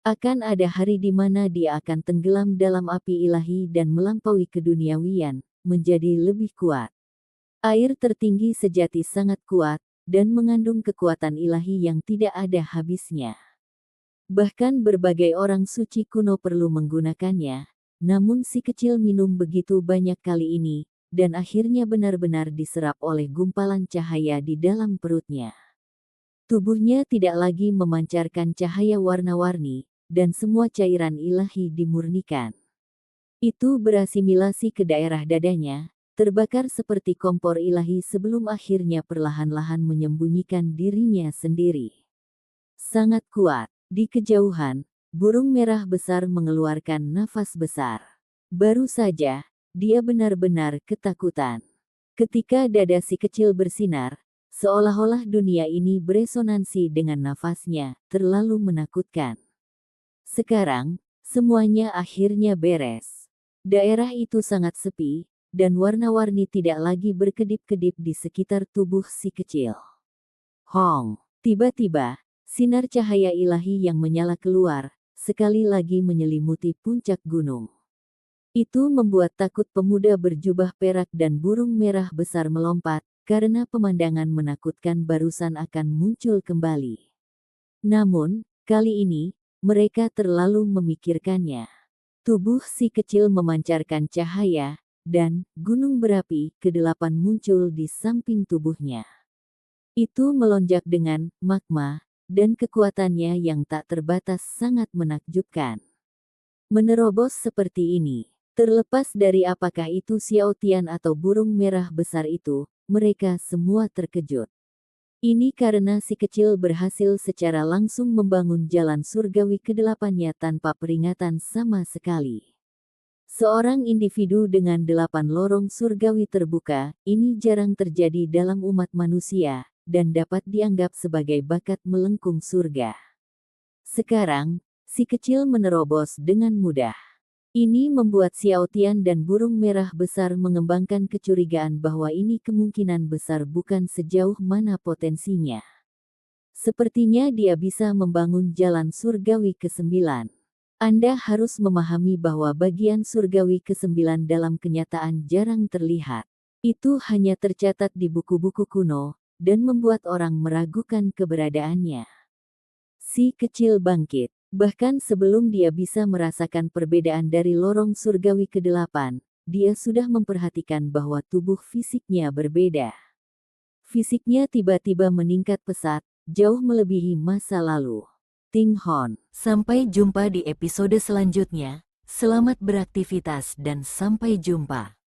Akan ada hari di mana dia akan tenggelam dalam api ilahi dan melampaui keduniawian, menjadi lebih kuat. Air tertinggi sejati sangat kuat, dan mengandung kekuatan ilahi yang tidak ada habisnya. Bahkan berbagai orang suci kuno perlu menggunakannya, namun si kecil minum begitu banyak kali ini, dan akhirnya benar-benar diserap oleh gumpalan cahaya di dalam perutnya. Tubuhnya tidak lagi memancarkan cahaya warna-warni, dan semua cairan ilahi dimurnikan. Itu berasimilasi ke daerah dadanya, terbakar seperti kompor ilahi sebelum akhirnya perlahan-lahan menyembunyikan dirinya sendiri. Sangat kuat. Di kejauhan, burung merah besar mengeluarkan nafas besar. Baru saja, dia benar-benar ketakutan. Ketika dada si kecil bersinar, seolah-olah dunia ini beresonansi dengan nafasnya, terlalu menakutkan. Sekarang, semuanya akhirnya beres. Daerah itu sangat sepi, dan warna-warni tidak lagi berkedip-kedip di sekitar tubuh si kecil. Hong! Tiba-tiba, sinar cahaya ilahi yang menyala keluar, sekali lagi menyelimuti puncak gunung. Itu membuat takut pemuda berjubah perak dan burung merah besar melompat, karena pemandangan menakutkan barusan akan muncul kembali. Namun, kali ini, mereka terlalu memikirkannya. Tubuh si kecil memancarkan cahaya, dan gunung berapi ke-8 muncul di samping tubuhnya. Itu melonjak dengan magma, dan kekuatannya yang tak terbatas sangat menakjubkan. Menerobos seperti ini, terlepas dari apakah itu Xiao Tian atau burung merah besar itu, mereka semua terkejut. Ini karena si kecil berhasil secara langsung membangun jalan surgawi ke-8-nya tanpa peringatan sama sekali. Seorang individu dengan 8 lorong surgawi terbuka, ini jarang terjadi dalam umat manusia, dan dapat dianggap sebagai bakat melengkung surga. Sekarang, si kecil menerobos dengan mudah. Ini membuat Xiao Tian dan burung merah besar mengembangkan kecurigaan bahwa ini kemungkinan besar bukan sejauh mana potensinya. Sepertinya dia bisa membangun jalan surgawi ke-9. Anda harus memahami bahwa bagian surgawi ke-9 dalam kenyataan jarang terlihat. Itu hanya tercatat di buku-buku kuno, dan membuat orang meragukan keberadaannya. Si kecil bangkit. Bahkan sebelum dia bisa merasakan perbedaan dari lorong surgawi ke-8, dia sudah memperhatikan bahwa tubuh fisiknya berbeda. Fisiknya tiba-tiba meningkat pesat, jauh melebihi masa lalu. Ting Hon. Sampai jumpa di episode selanjutnya. Selamat beraktivitas dan sampai jumpa.